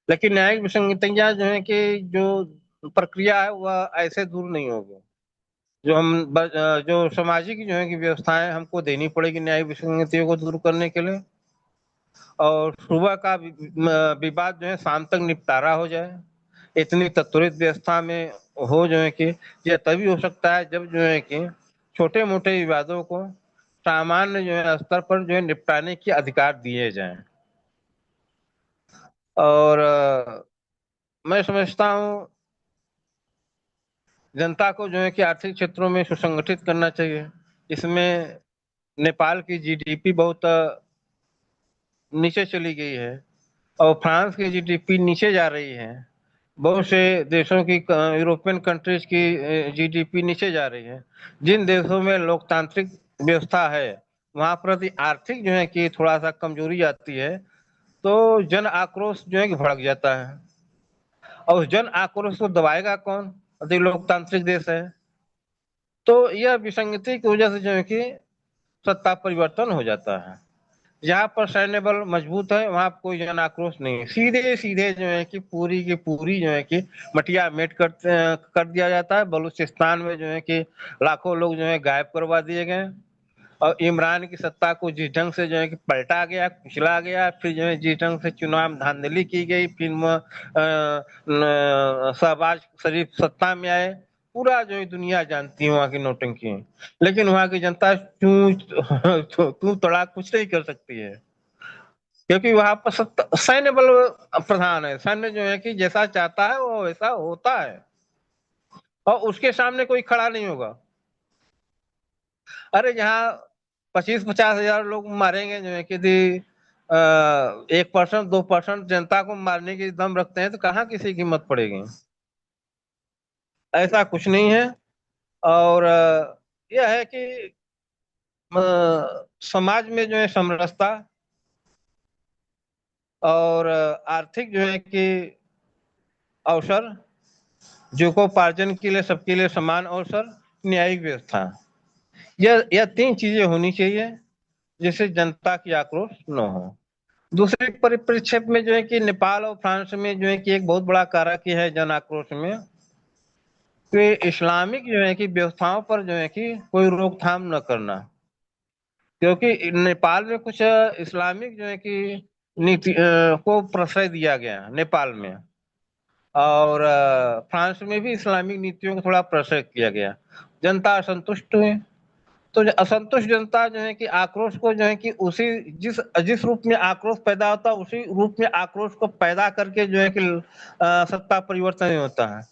लेकिन न्यायिक विसंगतियां जो है कि जो प्रक्रिया है वह ऐसे दूर नहीं होगी। जो सामाजिक जो है कि व्यवस्थाएं हमको देनी पड़ेगी न्यायिक विसंगतियों को दूर करने के लिए, और सुबह का विवाद जो है शाम तक निपटारा हो जाए, इतनी त्वरित व्यवस्था में हो जो है कि यह तभी हो सकता है जब जो है कि छोटे मोटे विवादों को सामान्य जो है स्तर पर जो है निपटाने के अधिकार दिए जाएं। और मैं समझता हूँ जनता को जो है कि आर्थिक क्षेत्रों में सुसंगठित करना चाहिए। इसमें नेपाल की जीडीपी बहुत नीचे चली गई है और फ्रांस की जीडीपी नीचे जा रही है। बहुत से देशों की यूरोपियन कंट्रीज की जीडीपी नीचे जा रही है। जिन देशों में लोकतांत्रिक व्यवस्था है वहां पर आर्थिक जो है कि थोड़ा सा कमजोरी आती है, तो जन आक्रोश जो है कि भड़क जाता है। और उस जन आक्रोश को दबाएगा कौन यदि लोकतांत्रिक देश है? तो यह विसंगति की वजह से जो है कि सत्ता परिवर्तन हो जाता है। जहाँ पर सैन्य बल मजबूत है वहां कोई जन आक्रोश नहीं है, सीधे सीधे जो है कि पूरी की पूरी जो है कि मटिया मेट कर दिया जाता है। बलूचिस्तान में जो है कि लाखों लोग जो है गायब करवा दिए गए, और इमरान की सत्ता को जिस ढंग से जो है कि पलटा गया, कुचला गया, फिर जो है जिस ढंग से चुनाव धांधली की गई, फिर शहबाज शरीफ सत्ता में आए, पूरा जो है दुनिया जानती है वहां की नौटंकी। लेकिन वहां की जनता तू तड़ा कुछ नहीं कर सकती है, क्योंकि वहां पर सैन्य बल प्रधान है। सैन्य जो है कि जैसा चाहता है वो वैसा होता है, और उसके सामने कोई खड़ा नहीं होगा। अरे जहाँ 25-50 हजार लोग मारेंगे जो है कि 1% 2% जनता को मारने की दम रखते हैं, तो कहाँ किसी की हिम्मत पड़ेगी? ऐसा कुछ नहीं है। और यह है कि समाज में जो है समरसता और आर्थिक जो है कि अवसर, जीविकोपार्जन के लिए सबके लिए समान अवसर, न्यायिक व्यवस्था, यह तीन चीजें होनी चाहिए जिससे जनता की आक्रोश न हो। दूसरे परिप्रेक्ष्य में जो है कि नेपाल और फ्रांस में जो है कि एक बहुत बड़ा कारक ये है जन आक्रोश में, कि इस्लामिक जो है कि व्यवस्थाओं पर जो है कि कोई रोकथाम न करना। क्योंकि नेपाल में कुछ इस्लामिक जो है कि नीति को प्रश्रय दिया गया नेपाल में, और फ्रांस में भी इस्लामिक नीतियों को थोड़ा प्रश्रय किया गया। जनता असंतुष्ट हुई, तो असंतुष्ट जनता जो है कि आक्रोश को जो है कि उसी जिस जिस रूप में आक्रोश पैदा होता है उसी रूप में आक्रोश को पैदा करके जो है कि सत्ता परिवर्तन होता है।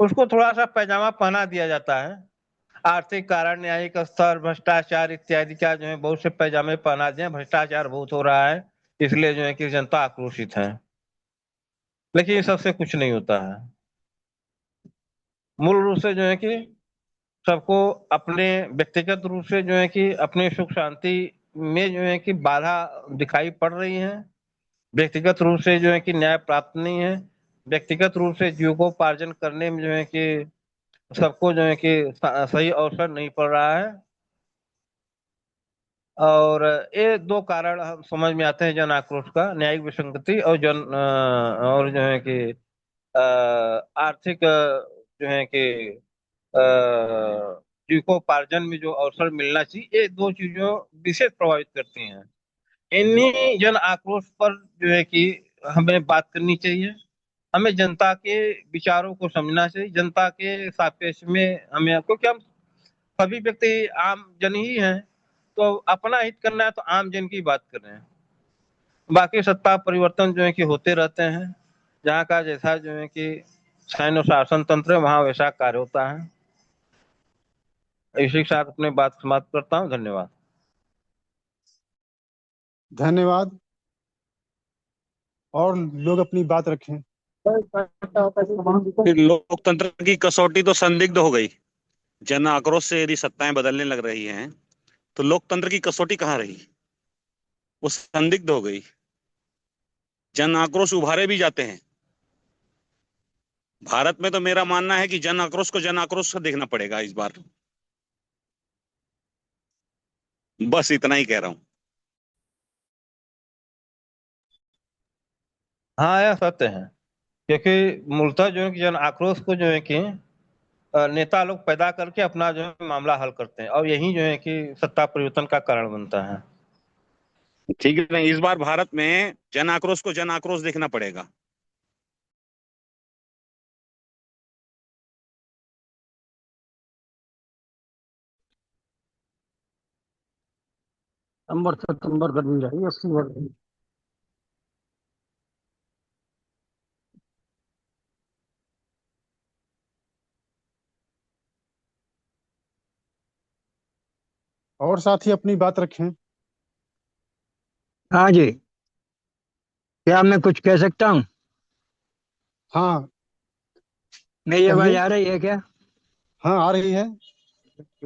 उसको थोड़ा सा पैजामा पहना दिया जाता है। आर्थिक कारण, न्यायिक स्तर, भ्रष्टाचार इत्यादि का जो है बहुत से पैजामे पहना दिए। भ्रष्टाचार बहुत हो रहा है, इसलिए जो है कि जनता आक्रोशित है। लेकिन सबसे कुछ नहीं होता है। मूल रूप से जो है कि सबको अपने व्यक्तिगत रूप से जो है कि अपने सुख शांति में जो है कि बाधा दिखाई पड़ रही है। व्यक्तिगत रूप से जो है कि न्याय प्राप्त नहीं है। व्यक्तिगत रूप से जीविकोपार्जन करने में जो है कि सबको जो है कि सही अवसर नहीं पड़ रहा है। और ये दो कारण हम समझ में आते हैं जन आक्रोश का, न्यायिक विसंगति और और जो है कि आर्थिक जो है कि जीविकोपार्जन में जो अवसर मिलना चाहिए, ये दो चीजों विशेष प्रभावित करती हैं। इन्हीं जन आक्रोश पर जो है कि हमें बात करनी चाहिए। हमें जनता के विचारों को समझना चाहिए। जनता के सापेक्ष में हमें, क्योंकि हम सभी व्यक्ति आम जन ही हैं, तो अपना हित करना है तो आम जन की बात कर रहे हैं। बाकी सत्ता परिवर्तन जो है कि होते रहते हैं। जहाँ का जैसा जो है कि सैन्य शासन तंत्र है, वहाँ वैसा कार्य होता है। इसी के साथ अपनी बात समाप्त करता हूँ। धन्यवाद। धन्यवाद। और लोग अपनी बात रखें। फिर लोकतंत्र की कसौटी तो संदिग्ध हो गई। जन आक्रोश से यदि सत्ताएं बदलने लग रही हैं तो लोकतंत्र की कसौटी कहाँ रही? वो संदिग्ध हो गई। जन आक्रोश उभारे भी जाते हैं। भारत में तो मेरा मानना है कि जन आक्रोश को जन आक्रोश से देखना पड़ेगा इस बार। बस इतना ही कह रहा हूं। हाँ, यह सत्य है। क्योंकि मूलतः जो है कि जन आक्रोश को जो है कि नेता लोग पैदा करके अपना जो है मामला हल करते हैं, और यही जो है कि सत्ता परिवर्तन का कारण बनता है। ठीक है, इस बार भारत में जन आक्रोश को जन आक्रोश देखना पड़ेगा। नवंबर सितंबर गर्मी रही, अक्टूबर रही। और साथी अपनी बात रखें। हाँ जी, क्या मैं कुछ कह सकता हूँ? हाँ, मेरी आवाज कहिए। आ रही है क्या? हाँ, आ रही है।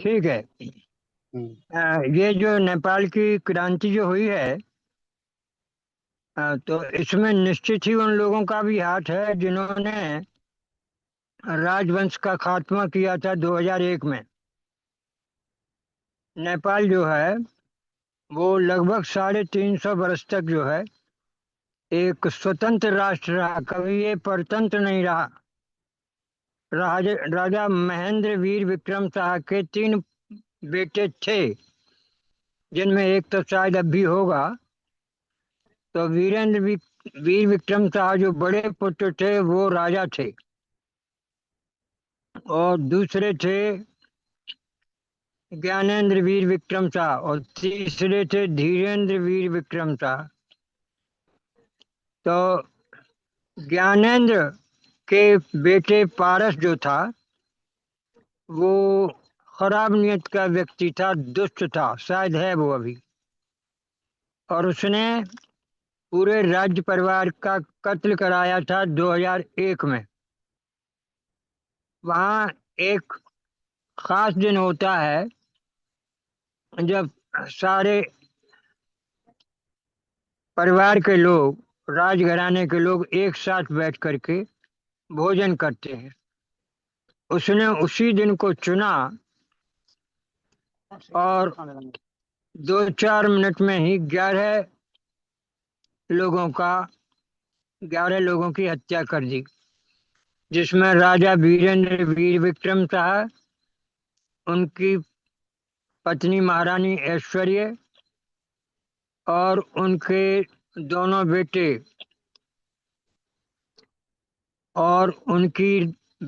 ठीक है। हम्म, ये जो नेपाल की क्रांति जो हुई है, तो इसमें निश्चित ही उन लोगों का भी हाथ है जिन्होंने राजवंश का खात्मा किया था 2001 में। नेपाल जो है वो लगभग 350 वर्ष तक जो है एक स्वतंत्र राष्ट्र रहा, कभी ये परतंत्र नहीं रहा। राजा महेंद्र वीर विक्रम शाह के 3 बेटे थे, जिनमें एक तो शायद अब भी होगा। तो वीर विक्रम शाह जो बड़े पुत्र थे वो राजा थे, और दूसरे थे ज्ञानेंद्र वीर विक्रम शाह, और तीसरे थे धीरेंद्र वीर विक्रम शाह। तो ज्ञानेंद्र के बेटे पारस जो था वो खराब नियत का व्यक्ति था, दुष्ट था, शायद है वो अभी। और उसने पूरे राज्य परिवार का कत्ल कराया था 2001 में। वहाँ एक खास दिन होता है जब सारे परिवार के लोग, राजघराने के लोग एक साथ बैठ करके भोजन करते हैं। उसने उसी दिन को चुना और 2-4 मिनट में ही लोगों का 11 लोगों की हत्या कर दी, जिसमें राजा वीरेंद्र वीर विक्रम शाह, उनकी पत्नी महारानी ऐश्वर्य और उनके दोनों बेटे और उनकी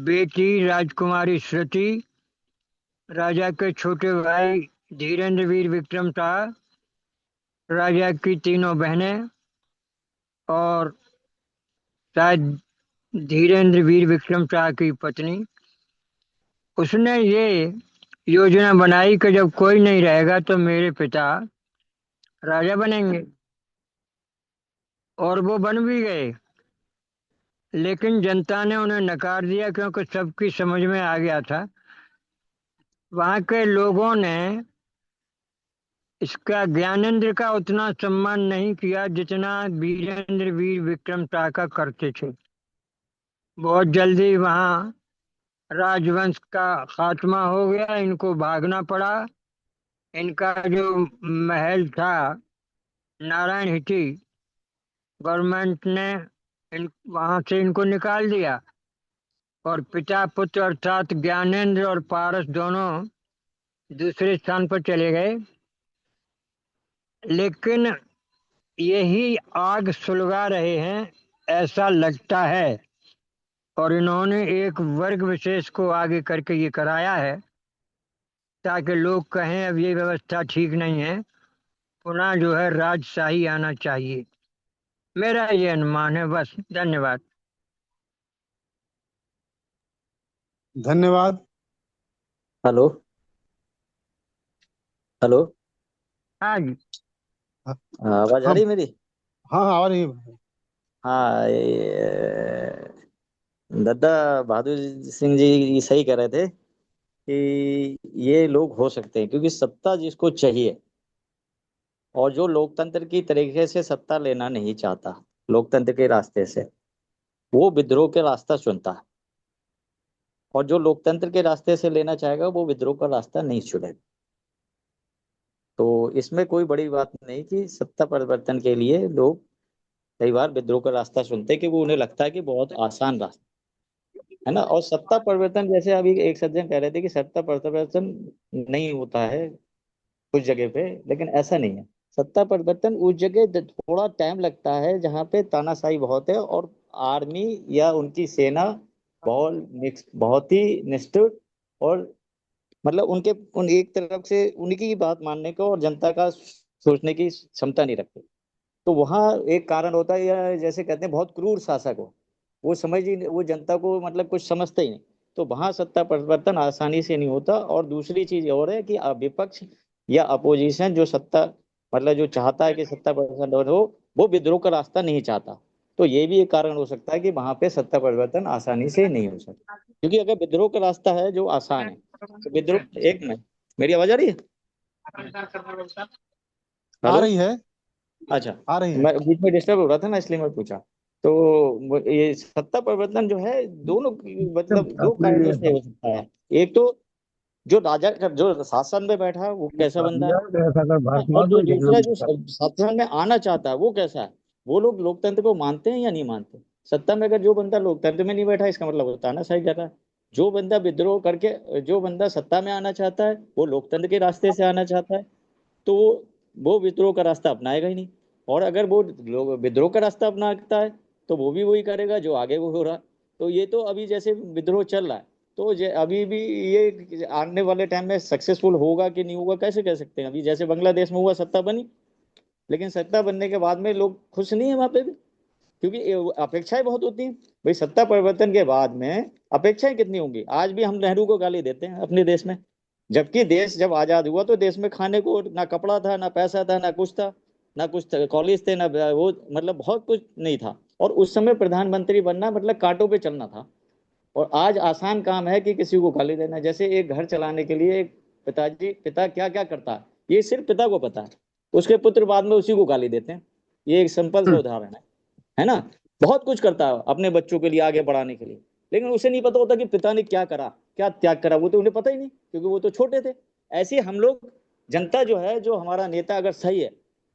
बेटी राजकुमारी श्रुति, राजा के छोटे भाई धीरेंद्र वीर विक्रम शाह, राजा की तीनों बहनें, और शायद धीरेंद्र वीर विक्रम शाह की पत्नी। उसने ये योजना बनाई कि जब कोई नहीं रहेगा तो मेरे पिता राजा बनेंगे, और वो बन भी गए। लेकिन जनता ने उन्हें नकार दिया क्योंकि सबकी समझ में आ गया था। वहां के लोगों ने इसका ज्ञानेंद्र का उतना सम्मान नहीं किया जितना वीरेंद्र वीर विक्रम का करते थे। बहुत जल्दी वहां राजवंश का खात्मा हो गया, इनको भागना पड़ा। इनका जो महल था नारायण हिटी, गवर्नमेंट ने वहां से इनको निकाल दिया और पिता पुत्र अर्थात ज्ञानेंद्र और पारस दोनों दूसरे स्थान पर चले गए। लेकिन यही आग सुलगा रहे हैं ऐसा लगता है, और इन्होंने एक वर्ग विशेष को आगे करके ये कराया है ताकि लोग कहें अब ये व्यवस्था ठीक नहीं है, पुनः जो है राजशाही आना चाहिए। मेरा ये अनुमान है। बस, धन्यवाद। धन्यवाद। Hello hello. हाँ जी। आवाज आ रही है मेरी? हाँ हाँ, आ रही है। हाँ, दादा बहादुर सिंह जी सही कह रहे थे कि ये लोग हो सकते हैं क्योंकि सत्ता जिसको चाहिए और जो लोकतंत्र की तरीके से सत्ता लेना नहीं चाहता लोकतंत्र के रास्ते से, वो विद्रोह के रास्ता चुनता है। और जो लोकतंत्र के रास्ते से लेना चाहेगा वो विद्रोह का रास्ता नहीं चुनेगा। तो इसमें कोई बड़ी बात नहीं कि सत्ता परिवर्तन के लिए लोग कई बार विद्रोह का रास्ता चुनते हैं कि वो उन्हें लगता है कि बहुत आसान रास्ता है ना। और सत्ता परिवर्तन जैसे अभी एक सज्जन कह रहे थे कि सत्ता परिवर्तन नहीं होता है कुछ जगह पे, लेकिन ऐसा नहीं है। सत्ता परिवर्तन उस जगह थोड़ा टाइम लगता है जहाँ पे तानाशाही बहुत है और आर्मी या उनकी सेना बहुत ही निष्ठुर और मतलब उनके उन एक तरफ से उनकी ही बात मानने को और जनता का सोचने की क्षमता नहीं रखते। तो वहाँ एक कारण होता है, या जैसे कहते हैं बहुत क्रूर शासक हो, वो समझ ही वो जनता को मतलब कुछ समझते ही नहीं। तो वहाँ सत्ता परिवर्तन आसानी से नहीं होता। और दूसरी चीज और है कि विपक्ष या अपोजिशन जो सत्ता मतलब जो चाहता है कि सत्ता परिवर्तन हो, वो विद्रोह का रास्ता नहीं चाहता। तो ये भी एक कारण हो सकता है कि वहां पे सत्ता परिवर्तन आसानी से नहीं हो सकता, क्योंकि अगर विद्रोह का रास्ता है जो आसान है तो विद्रोह एक मिनट, मेरी आवाज आ रही है? आ हेलो। रही है। अच्छा, आ रही है। मैं बीच में डिस्टर्ब हो रहा था ना इसलिए मैं पूछा। तो ये सत्ता परिवर्तन जो है दोनों मतलब दो कारणों से हो सकता है। एक तो जो राजा जो शासन में बैठा है वो कैसा बंदा है ना, और जो दूसरा जो शासन में आना चाहता है वो कैसा है। वो लोग लोकतंत्र को मानते हैं या नहीं मानते। सत्ता में अगर जो बंदा लोकतंत्र में नहीं बैठा इसका मतलब होता है ना सही कर रहा है। जो बंदा विद्रोह करके जो बंदा सत्ता में आना चाहता है वो लोकतंत्र के रास्ते से आना चाहता है, तो वो विद्रोह का रास्ता अपनाएगा ही नहीं। और अगर वो लोग विद्रोह का रास्ता अपनाता है तो वो भी वही करेगा जो आगे वो हो रहा। तो ये तो अभी जैसे विद्रोह चल रहा है, तो अभी भी ये आने वाले टाइम में सक्सेसफुल होगा कि नहीं होगा कैसे कह सकते हैं। अभी जैसे बांग्लादेश में हुआ, सत्ता बनी, लेकिन सत्ता बनने के बाद में लोग खुश नहीं है वहां पे भी, क्योंकि अपेक्षाएं बहुत होती हैं। भाई सत्ता परिवर्तन के बाद में अपेक्षाएं कितनी होंगी। आज भी हम नेहरू को गाली देते हैं अपने देश में, जबकि देश जब आजाद हुआ तो देश में खाने को ना कपड़ा था ना पैसा था ना कुछ था, ना कुछ कॉलेज थे ना वो मतलब बहुत कुछ नहीं था। और उस समय प्रधानमंत्री बनना मतलब कांटों पे चलना था। और आज आसान काम है कि किसी को गाली देना। जैसे एक घर चलाने के लिए एक पिता क्या क्या करता है ये सिर्फ पिता को पता है, उसके पुत्र बाद में उसी को गाली देते हैं। ये एक सिंपल सा उदाहरण है ना। बहुत कुछ करता है अपने बच्चों के लिए आगे बढ़ाने के लिए, लेकिन उसे नहीं पता होता कि पिता ने क्या करा क्या त्याग करा, वो तो उन्हें पता ही नहीं क्योंकि वो तो छोटे थे। ऐसे ही हम लोग जनता जो है, जो हमारा नेता अगर सही है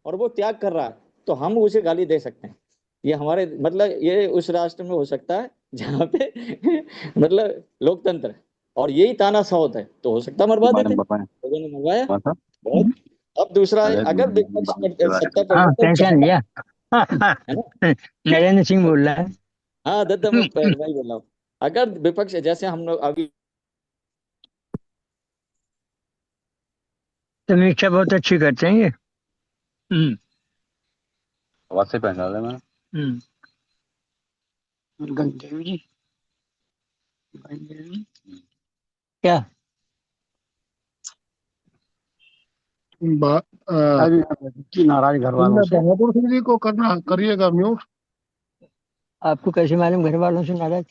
और वो त्याग कर रहा है तो हम उसे गाली दे सकते हैं। ये हमारे मतलब ये उस राष्ट्र में हो सकता है जहाँ पे मतलब लोकतंत्र है और यही तानाशाह है, तो हो सकता है मरवा देते हैं। लोगों ने मरवाया बहुत। अब दूसरा है, अगर विपक्ष सत्ता हाँ, परिवर्तन पेंशन चाहता लिया। है ना। नरेंद्र सिंह बोल रहा है। हाँ दादा मैं वही बोल रहा हूँ। अगर विपक्ष जैसे हम लोग अभी समीक्षा बहुत अच्छी करते हैं ये। हम्म। आवाज से पहचान लेना। हम्म। गंदेव जी, गंदेव जी क्या नाराज घर वालों से बहादुर सिंह जी को करना करिएगा म्यूट। आपको कैसे मालूम घर वालों से नाराज?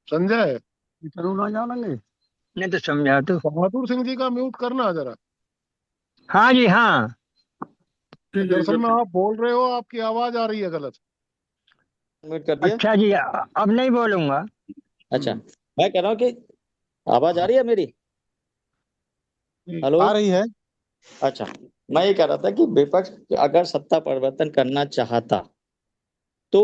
संजय, नहीं तो समझा तो। बहादुर सिंह जी का म्यूट करना जरा। हाँ जी हाँ। दरअसल में आप बोल रहे हो, आपकी आवाज आ रही है गलत। म्यूट कर दिया। अच्छा जी, अब नहीं बोलूंगा। अच्छा, मैं कह रहा हूँ कि आवाज आ रही है मेरी? हेलो। आ रही है। अच्छा, मैं ये कह रहा था कि विपक्ष अगर सत्ता परिवर्तन करना चाहता तो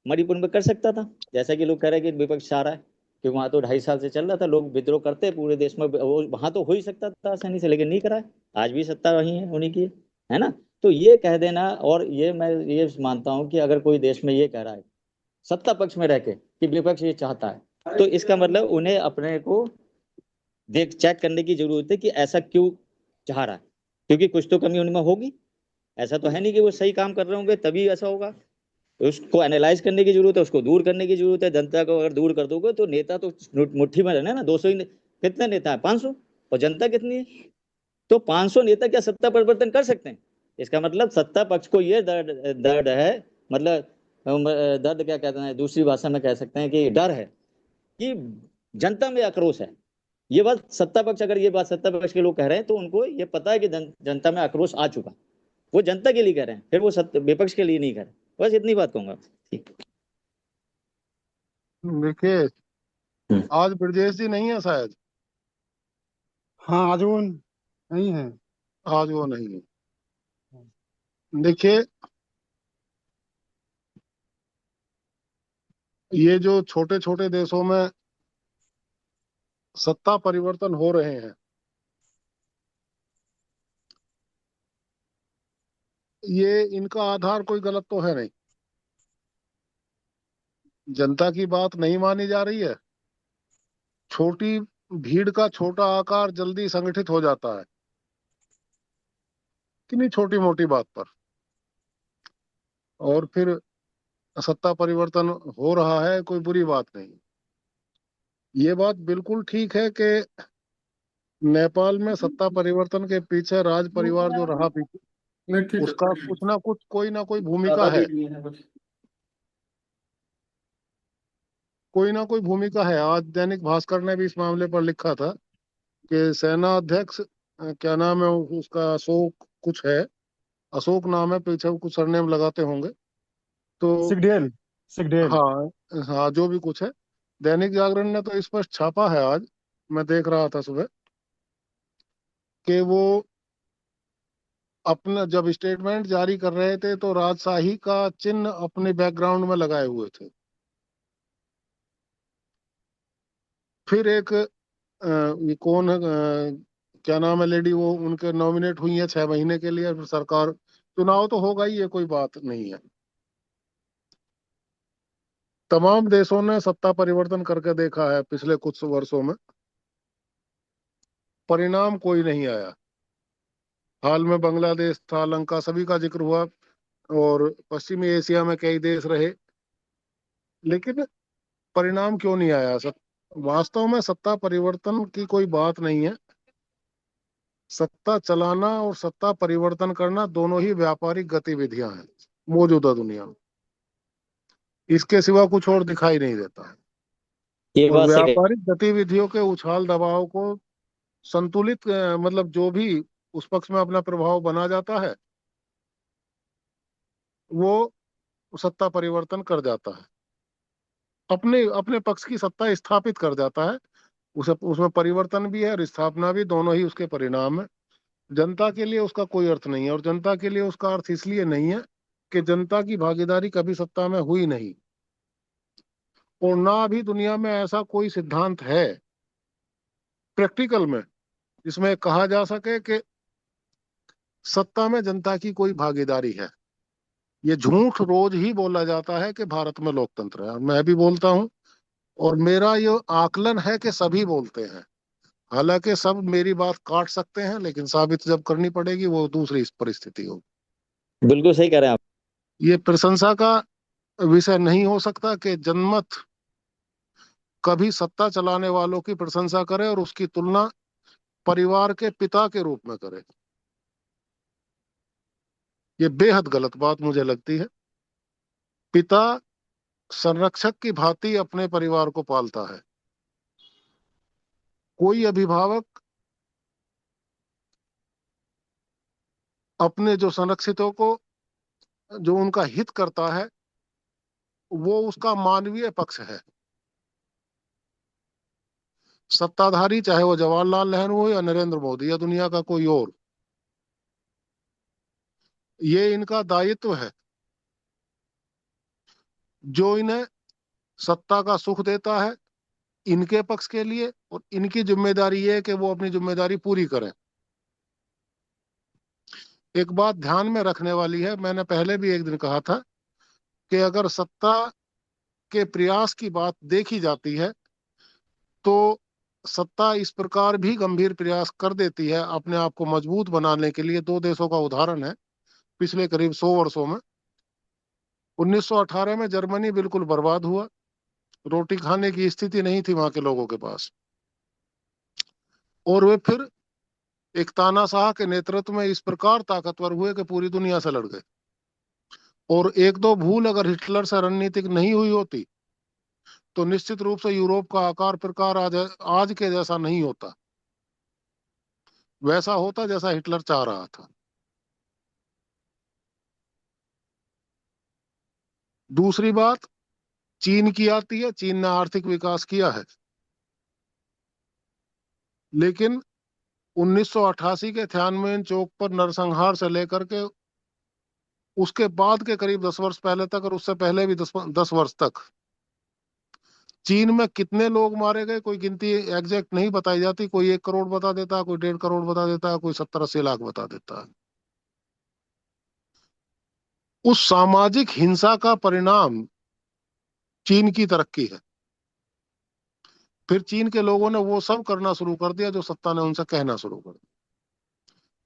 मणिपुर में कर सकता था, जैसा कि लोग कह रहे हैं कि विपक्ष चाह रहा है, कि वहां तो 2.5 साल से चल रहा था, लोग विद्रोह करते पूरे देश में, वो वहां तो हो ही सकता था आसानी से, लेकिन नहीं करा है। आज भी सत्ता वही है उन्हीं की है ना। तो ये कह देना, और ये मैं ये मानता हूं कि अगर कोई देश में ये कह रहा है सत्ता पक्ष में रह के कि विपक्ष ये चाहता है, तो इसका मतलब उन्हें अपने को देख चेक करने की जरूरत है कि ऐसा क्यों चाह रहा है, क्योंकि कुछ तो कमी उनमें होगी। ऐसा तो है नहीं कि वो सही काम कर रहे होंगे तभी ऐसा होगा। उसको एनालाइज करने की जरूरत है, उसको दूर करने की जरूरत है। जनता को अगर दूर कर दोगे तो नेता तो मुट्ठी में रहना है ना। 200 ही कितने नेता है? 500। और जनता कितनी है? तो 500 नेता क्या सत्ता परिवर्तन कर सकते हैं? इसका मतलब सत्ता पक्ष को ये दर्द दर्द है, मतलब दर्द क्या कहते हैं, दूसरी भाषा में कह सकते हैं कि डर है कि जनता में आक्रोश है। ये बात सत्ता पक्ष, अगर ये बात सत्ता पक्ष के लोग कह रहे हैं तो उनको ये पता है कि जनता में आक्रोश आ चुका। वो जनता के लिए कह रहे हैं, फिर वो विपक्ष के लिए नहीं कह रहे। बस इतनी बात कहूंगा। ठीक। देखिए, आज ब्रजेश जी नहीं है शायद। हाँ, आज वो नहीं है। आज वो नहीं है। देखिए, ये जो छोटे छोटे देशों में सत्ता परिवर्तन हो रहे हैं, ये इनका आधार कोई गलत तो है नहीं। जनता की बात नहीं मानी जा रही है। छोटी भीड़ का छोटा आकार जल्दी संगठित हो जाता है किन्हीं छोटी मोटी बात पर, और फिर सत्ता परिवर्तन हो रहा है, कोई बुरी बात नहीं। ये बात बिल्कुल ठीक है कि नेपाल में सत्ता परिवर्तन के पीछे राज परिवार जो रहा पीछे, उसका कुछ ना कुछ कोई ना कोई भूमिका है। कोई ना कोई भूमिका है। आज दैनिक भास्कर ने भी इस मामले पर लिखा था कि सेना अध्यक्ष क्या नाम है उसका, अशोक कुछ है, अशोक नाम है, पीछे वो कुछ सरनेम लगाते होंगे तो। सिगडेल। सिगडेल। हाँ, हाँ, जो भी कुछ है। दैनिक जागरण ने तो स्पष्ट छापा है आज, मैं देख रहा था सुबह, कि वो अपना जब स्टेटमेंट जारी कर रहे थे तो राजशाही का चिन्ह अपने बैकग्राउंड में लगाए हुए थे। फिर एक ये कौन है, क्या नाम है लेडी, वो उनके नॉमिनेट हुई है 6 महीने के लिए, फिर सरकार, चुनाव तो होगा ही, ये कोई बात नहीं है। तमाम देशों ने सत्ता परिवर्तन करके देखा है पिछले कुछ वर्षों में, परिणाम कोई नहीं आया। हाल में बांग्लादेश, श्रीलंका, सभी का जिक्र हुआ, और पश्चिमी एशिया में कई देश रहे, लेकिन परिणाम क्यों नहीं आया? वास्तव में सत्ता परिवर्तन की कोई बात नहीं है। सत्ता चलाना और सत्ता परिवर्तन करना दोनों ही व्यापारिक गतिविधियां हैं मौजूदा दुनिया में। इसके सिवा कुछ और दिखाई नहीं देता है। ये और बात से व्यापारिक गतिविधियों के उछाल दबाव को संतुलित, मतलब जो भी उस पक्ष में अपना प्रभाव बना जाता है, वो सत्ता परिवर्तन कर जाता है, अपने अपने पक्ष की सत्ता स्थापित कर जाता है। उसे उसमें परिवर्तन भी है और स्थापना भी, दोनों ही उसके परिणाम है। जनता के लिए उसका कोई अर्थ नहीं है, और जनता के लिए उसका अर्थ इसलिए नहीं है कि जनता की भागीदारी कभी सत्ता में हुई नहीं, और ना अभी दुनिया में ऐसा कोई सिद्धांत है प्रैक्टिकल में जिसमें कहा जा सके कि सत्ता में जनता की कोई भागीदारी है। ये झूठ रोज ही बोला जाता है कि भारत में लोकतंत्र है, और मैं भी बोलता हूं, और मेरा ये आकलन है कि सभी बोलते हैं। हालांकि सब मेरी बात काट सकते हैं, लेकिन साबित जब करनी पड़ेगी वो दूसरी परिस्थिति होगी। बिल्कुल सही कह रहे हैं आप। ये प्रशंसा का विषय नहीं हो सकता कि जनमत कभी सत्ता चलाने वालों की प्रशंसा करे और उसकी तुलना परिवार के पिता के रूप में करे। ये बेहद गलत बात मुझे लगती है। पिता संरक्षक की भांति अपने परिवार को पालता है। कोई अभिभावक अपने जो संरक्षितों को जो उनका हित करता है वो उसका मानवीय पक्ष है। सत्ताधारी चाहे वो जवाहरलाल नेहरू हो या नरेंद्र मोदी या दुनिया का कोई और, ये इनका दायित्व है। जो इन्हें सत्ता का सुख देता है इनके पक्ष के लिए, और इनकी जिम्मेदारी ये है कि वो अपनी जिम्मेदारी पूरी करें। एक बात ध्यान में रखने वाली है, मैंने पहले भी एक दिन कहा था कि अगर सत्ता के प्रयास की बात देखी जाती है तो सत्ता इस प्रकार भी गंभीर प्रयास कर देती है अपने आप को मजबूत बनाने के लिए। दो देशों का उदाहरण है पिछले करीब 100 वर्षों में। 1918 में जर्मनी बिल्कुल बर्बाद हुआ, रोटी खाने की स्थिति नहीं थी वहां के लोगों के पास, और वे फिर एक तानाशाह के नेतृत्व में इस प्रकार ताकतवर हुए कि पूरी दुनिया से लड़ गए। और एक दो भूल अगर हिटलर से रणनीतिक नहीं हुई होती तो निश्चित रूप से यूरोप का आकार प्रकार आज के जैसा नहीं होता, वैसा होता जैसा हिटलर चाह रहा था। दूसरी बात चीन की आती है। चीन ने आर्थिक विकास किया है, लेकिन 1988 के तियानमेन चौक पर नरसंहार से लेकर के उसके बाद के करीब 10 वर्ष पहले तक, और उससे पहले भी 10 वर्ष तक, चीन में कितने लोग मारे गए कोई गिनती एग्जैक्ट नहीं बताई जाती। कोई 1 करोड़ बता देता है, कोई 1.5 करोड़ बता देता है, कोई 70-80 लाख बता देता है। उस सामाजिक हिंसा का परिणाम चीन की तरक्की है। फिर चीन के लोगों ने वो सब करना शुरू कर दिया जो सत्ता ने उनसे कहना शुरू कर दिया।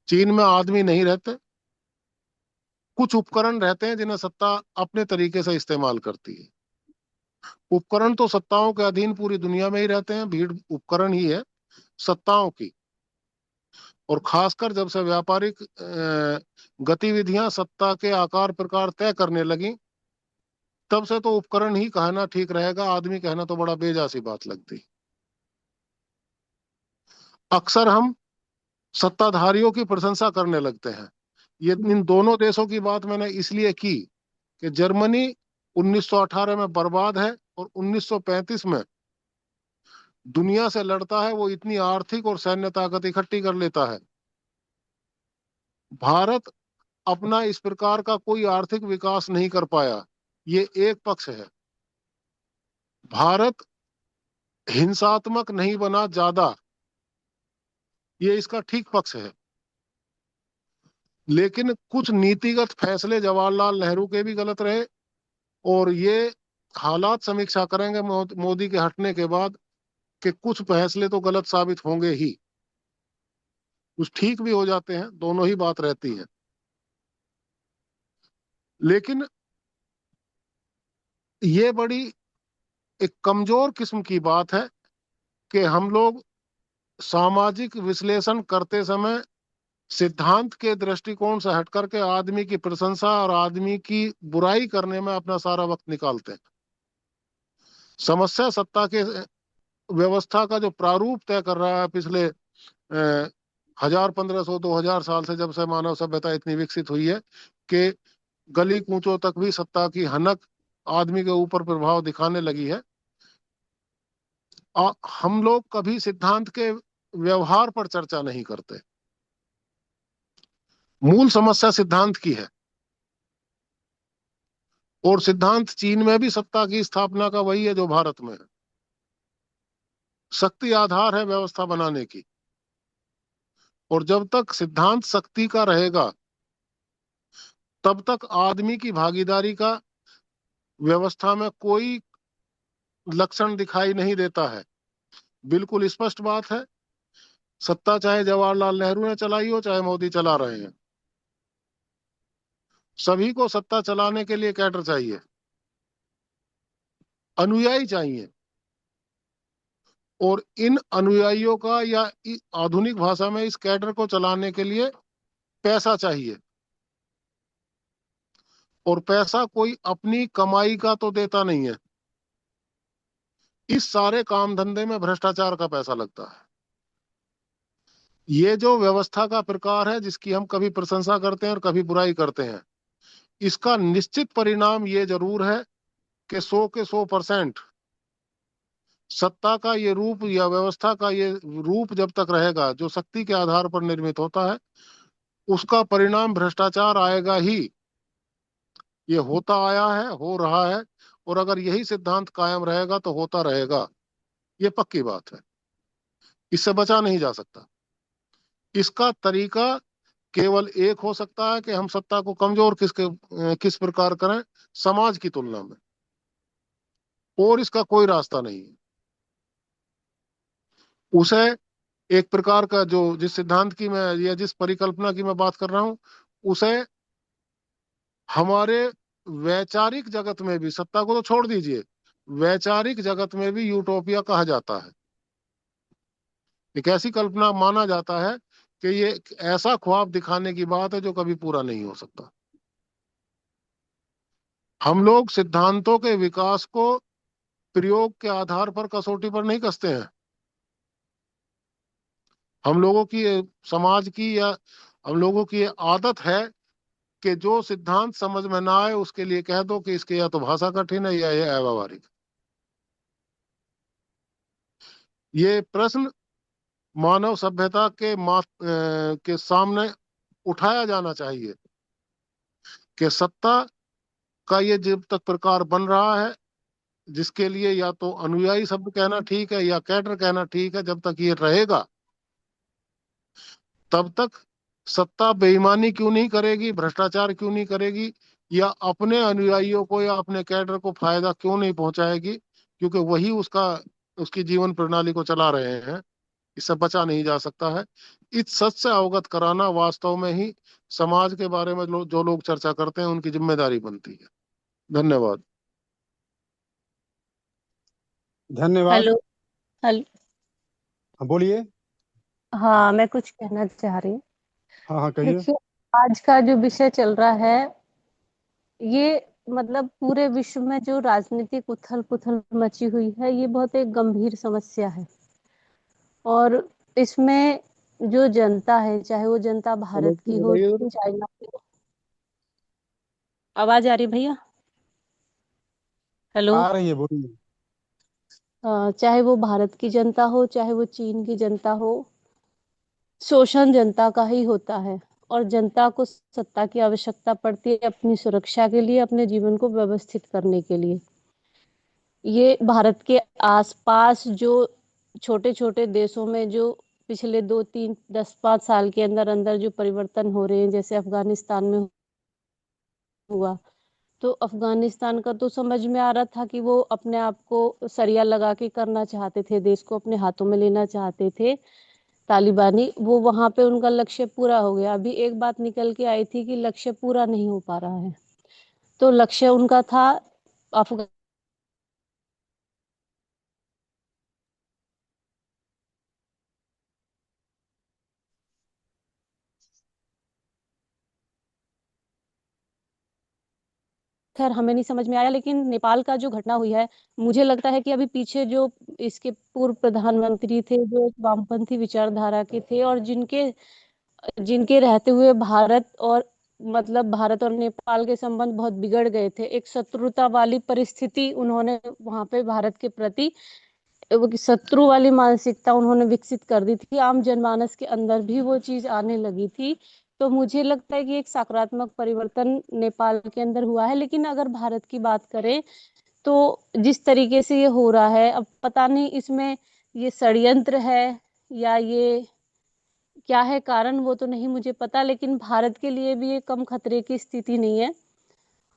चीन में आदमी नहीं रहते, कुछ उपकरण रहते हैं जिन्हें सत्ता अपने तरीके से इस्तेमाल करती है। उपकरण तो सत्ताओं के अधीन पूरी दुनिया में ही रहते हैं, भीड़ उपकरण ही है सत्ताओं की। और खासकर जब से व्यापारिक गतिविधियां सत्ता के आकार प्रकार तय करने लगी, तब से तो उपकरण ही कहना ठीक रहेगा, आदमी कहना तो बड़ा बेजा सी बात लगती। अक्सर हम सत्ताधारियों की प्रशंसा करने लगते हैं। ये इन दोनों देशों की बात मैंने इसलिए की कि जर्मनी 1918 में बर्बाद है और 1935 में दुनिया से लड़ता है, वो इतनी आर्थिक और सैन्य ताकत इकट्ठी कर लेता है। भारत अपना इस प्रकार का कोई आर्थिक विकास नहीं कर पाया, ये एक पक्ष है। भारत हिंसात्मक नहीं बना ज्यादा, ये इसका ठीक पक्ष है। लेकिन कुछ नीतिगत फैसले जवाहरलाल नेहरू के भी गलत रहे, और ये हालात समीक्षा करेंगे मोदी के हटने के बाद कि कुछ फैसले तो गलत साबित होंगे ही, कुछ ठीक भी हो जाते हैं, दोनों ही बात रहती है। लेकिन ये बड़ी एक कमजोर किस्म की बात है कि हम लोग सामाजिक विश्लेषण करते समय सिद्धांत के दृष्टिकोण से हट करके आदमी की प्रशंसा और आदमी की बुराई करने में अपना सारा वक्त निकालते हैं। समस्या सत्ता के व्यवस्था का जो प्रारूप तय कर रहा है पिछले 1000-1500-2000 साल से, जब से मानव सभ्यता इतनी विकसित हुई है कि गली कूचों तक भी सत्ता की हनक आदमी के ऊपर प्रभाव दिखाने लगी है। हम लोग कभी सिद्धांत के व्यवहार पर चर्चा नहीं करते। मूल समस्या सिद्धांत की है, और सिद्धांत चीन में भी सत्ता की स्थापना का वही है जो भारत में है। शक्ति आधार है व्यवस्था बनाने की, और जब तक सिद्धांत शक्ति का रहेगा तब तक आदमी की भागीदारी का व्यवस्था में कोई लक्षण दिखाई नहीं देता है। बिल्कुल स्पष्ट बात है, सत्ता चाहे जवाहरलाल नेहरू ने चलाई हो चाहे मोदी चला रहे हैं, सभी को सत्ता चलाने के लिए कैडर चाहिए, अनुयायी चाहिए, और इन अनुयायियों का या आधुनिक भाषा में इस कैडर को चलाने के लिए पैसा चाहिए। और पैसा कोई अपनी कमाई का तो देता नहीं है। इस सारे काम धंधे में भ्रष्टाचार का पैसा लगता है। ये जो व्यवस्था का प्रकार है जिसकी हम कभी प्रशंसा करते हैं और कभी बुराई करते हैं, इसका निश्चित परिणाम ये जरूर है कि 100 के 100% सत्ता का ये रूप या व्यवस्था का ये रूप जब तक रहेगा जो शक्ति के आधार पर निर्मित होता है, उसका परिणाम भ्रष्टाचार आएगा ही। ये होता आया है, हो रहा है, और अगर यही सिद्धांत कायम रहेगा तो होता रहेगा। ये पक्की बात है, इससे बचा नहीं जा सकता। इसका तरीका केवल एक हो सकता है कि हम सत्ता को कमजोर किस प्रकार करें समाज की तुलना में, और इसका कोई रास्ता नहीं है। उसे एक प्रकार का जो जिस सिद्धांत की मैं या जिस परिकल्पना की मैं बात कर रहा हूं, उसे हमारे वैचारिक जगत में भी, सत्ता को तो छोड़ दीजिए, वैचारिक जगत में भी यूटोपिया कहा जाता है। एक ऐसी कल्पना माना जाता है कि ये एक ऐसा ख्वाब दिखाने की बात है जो कभी पूरा नहीं हो सकता। हम लोग सिद्धांतों के विकास को प्रयोग के आधार पर कसौटी पर नहीं कसते हैं। हम लोगों की समाज की या हम लोगों की आदत है कि जो सिद्धांत समझ में ना आए उसके लिए कह दो कि इसके या तो भाषा कठिन है या ये अव्यावहारिक। ये प्रश्न मानव सभ्यता के सामने उठाया जाना चाहिए कि सत्ता का ये जब तक प्रकार बन रहा है, जिसके लिए या तो अनुयायी शब्द कहना ठीक है या कैडर कहना ठीक है, जब तक ये रहेगा तब तक सत्ता बेईमानी क्यों नहीं करेगी, भ्रष्टाचार क्यों नहीं करेगी, या अपने अनुयायियों को या अपने कैडर को फायदा क्यों नहीं पहुंचाएगी, क्योंकि वही उसकी जीवन प्रणाली को चला रहे हैं। इससे बचा नहीं जा सकता है। इस सच से अवगत कराना वास्तव में ही समाज के बारे में जो लोग चर्चा करते हैं उनकी जिम्मेदारी बनती है। धन्यवाद। धन्यवाद। हेलो। हेलो। हाँ, बोलिए। हाँ, मैं कुछ कहना चाह रही हूँ। हाँ हाँ, कहिए। देखिए, आज का जो विषय चल रहा है, ये मतलब पूरे विश्व में जो राजनीतिक उथल पुथल मची हुई है, ये बहुत एक गंभीर समस्या है। और इसमें जो जनता है, चाहे वो जनता हेलो, भारत की हो, बताइए जरा। चाइना की हो। आवाज आ रही भैया? हेलो। आ रही है, बोलिए। चाहे वो भारत की जनता हो, चाहे वो चीन की जनता हो, शोषण जनता का ही होता है। और जनता को सत्ता की आवश्यकता पड़ती है अपनी सुरक्षा के लिए, अपने जीवन को व्यवस्थित करने के लिए। ये भारत के आसपास जो छोटे छोटे देशों में जो पिछले 2 3 10 5 साल के अंदर अंदर जो परिवर्तन हो रहे हैं, जैसे अफगानिस्तान में हुआ, तो अफगानिस्तान का तो समझ में आ रहा था कि वो अपने आप को सरिया लगा के करना चाहते थे, देश को अपने हाथों में लेना चाहते थे तालिबानी। वो वहां पे उनका लक्ष्य पूरा हो गया। अभी एक बात निकल के आई थी कि लक्ष्य पूरा नहीं हो पा रहा है। तो लक्ष्य उनका था अफगान। खैर हमें नहीं समझ में आया, लेकिन नेपाल का जो घटना हुई है, मुझे लगता है कि अभी पीछे जो इसके पूर्व प्रधानमंत्री थे, जो वामपंथी विचारधारा के थे, और जिनके जिनके रहते हुए भारत और नेपाल के संबंध बहुत बिगड़ गए थे। एक शत्रुता वाली परिस्थिति उन्होंने वहां पे भारत के प्रति, वो शत्रु वाली मानसिकता उन्होंने विकसित कर दी थी। आम जनमानस के अंदर भी वो चीज आने लगी थी। तो मुझे लगता है कि एक सकारात्मक परिवर्तन नेपाल के अंदर हुआ है। लेकिन अगर भारत की बात करें, तो जिस तरीके से ये हो रहा है, अब पता नहीं इसमें ये षड्यंत्र है या ये क्या है कारण, वो तो नहीं मुझे पता। लेकिन भारत के लिए भी ये कम खतरे की स्थिति नहीं है।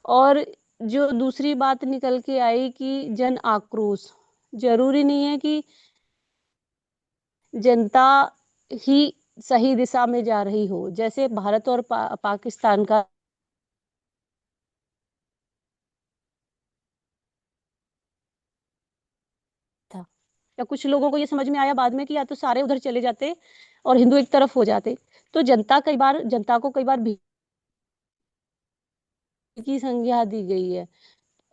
और जो दूसरी बात निकल के आई कि जन आक्रोश, जरूरी नहीं है कि जनता ही सही दिशा में जा रही हो। जैसे भारत और पाकिस्तान का था, या कुछ लोगों को ये समझ में आया बाद में कि या तो सारे उधर चले जाते और हिंदू एक तरफ हो जाते। तो जनता को कई बार की संज्ञा दी गई है।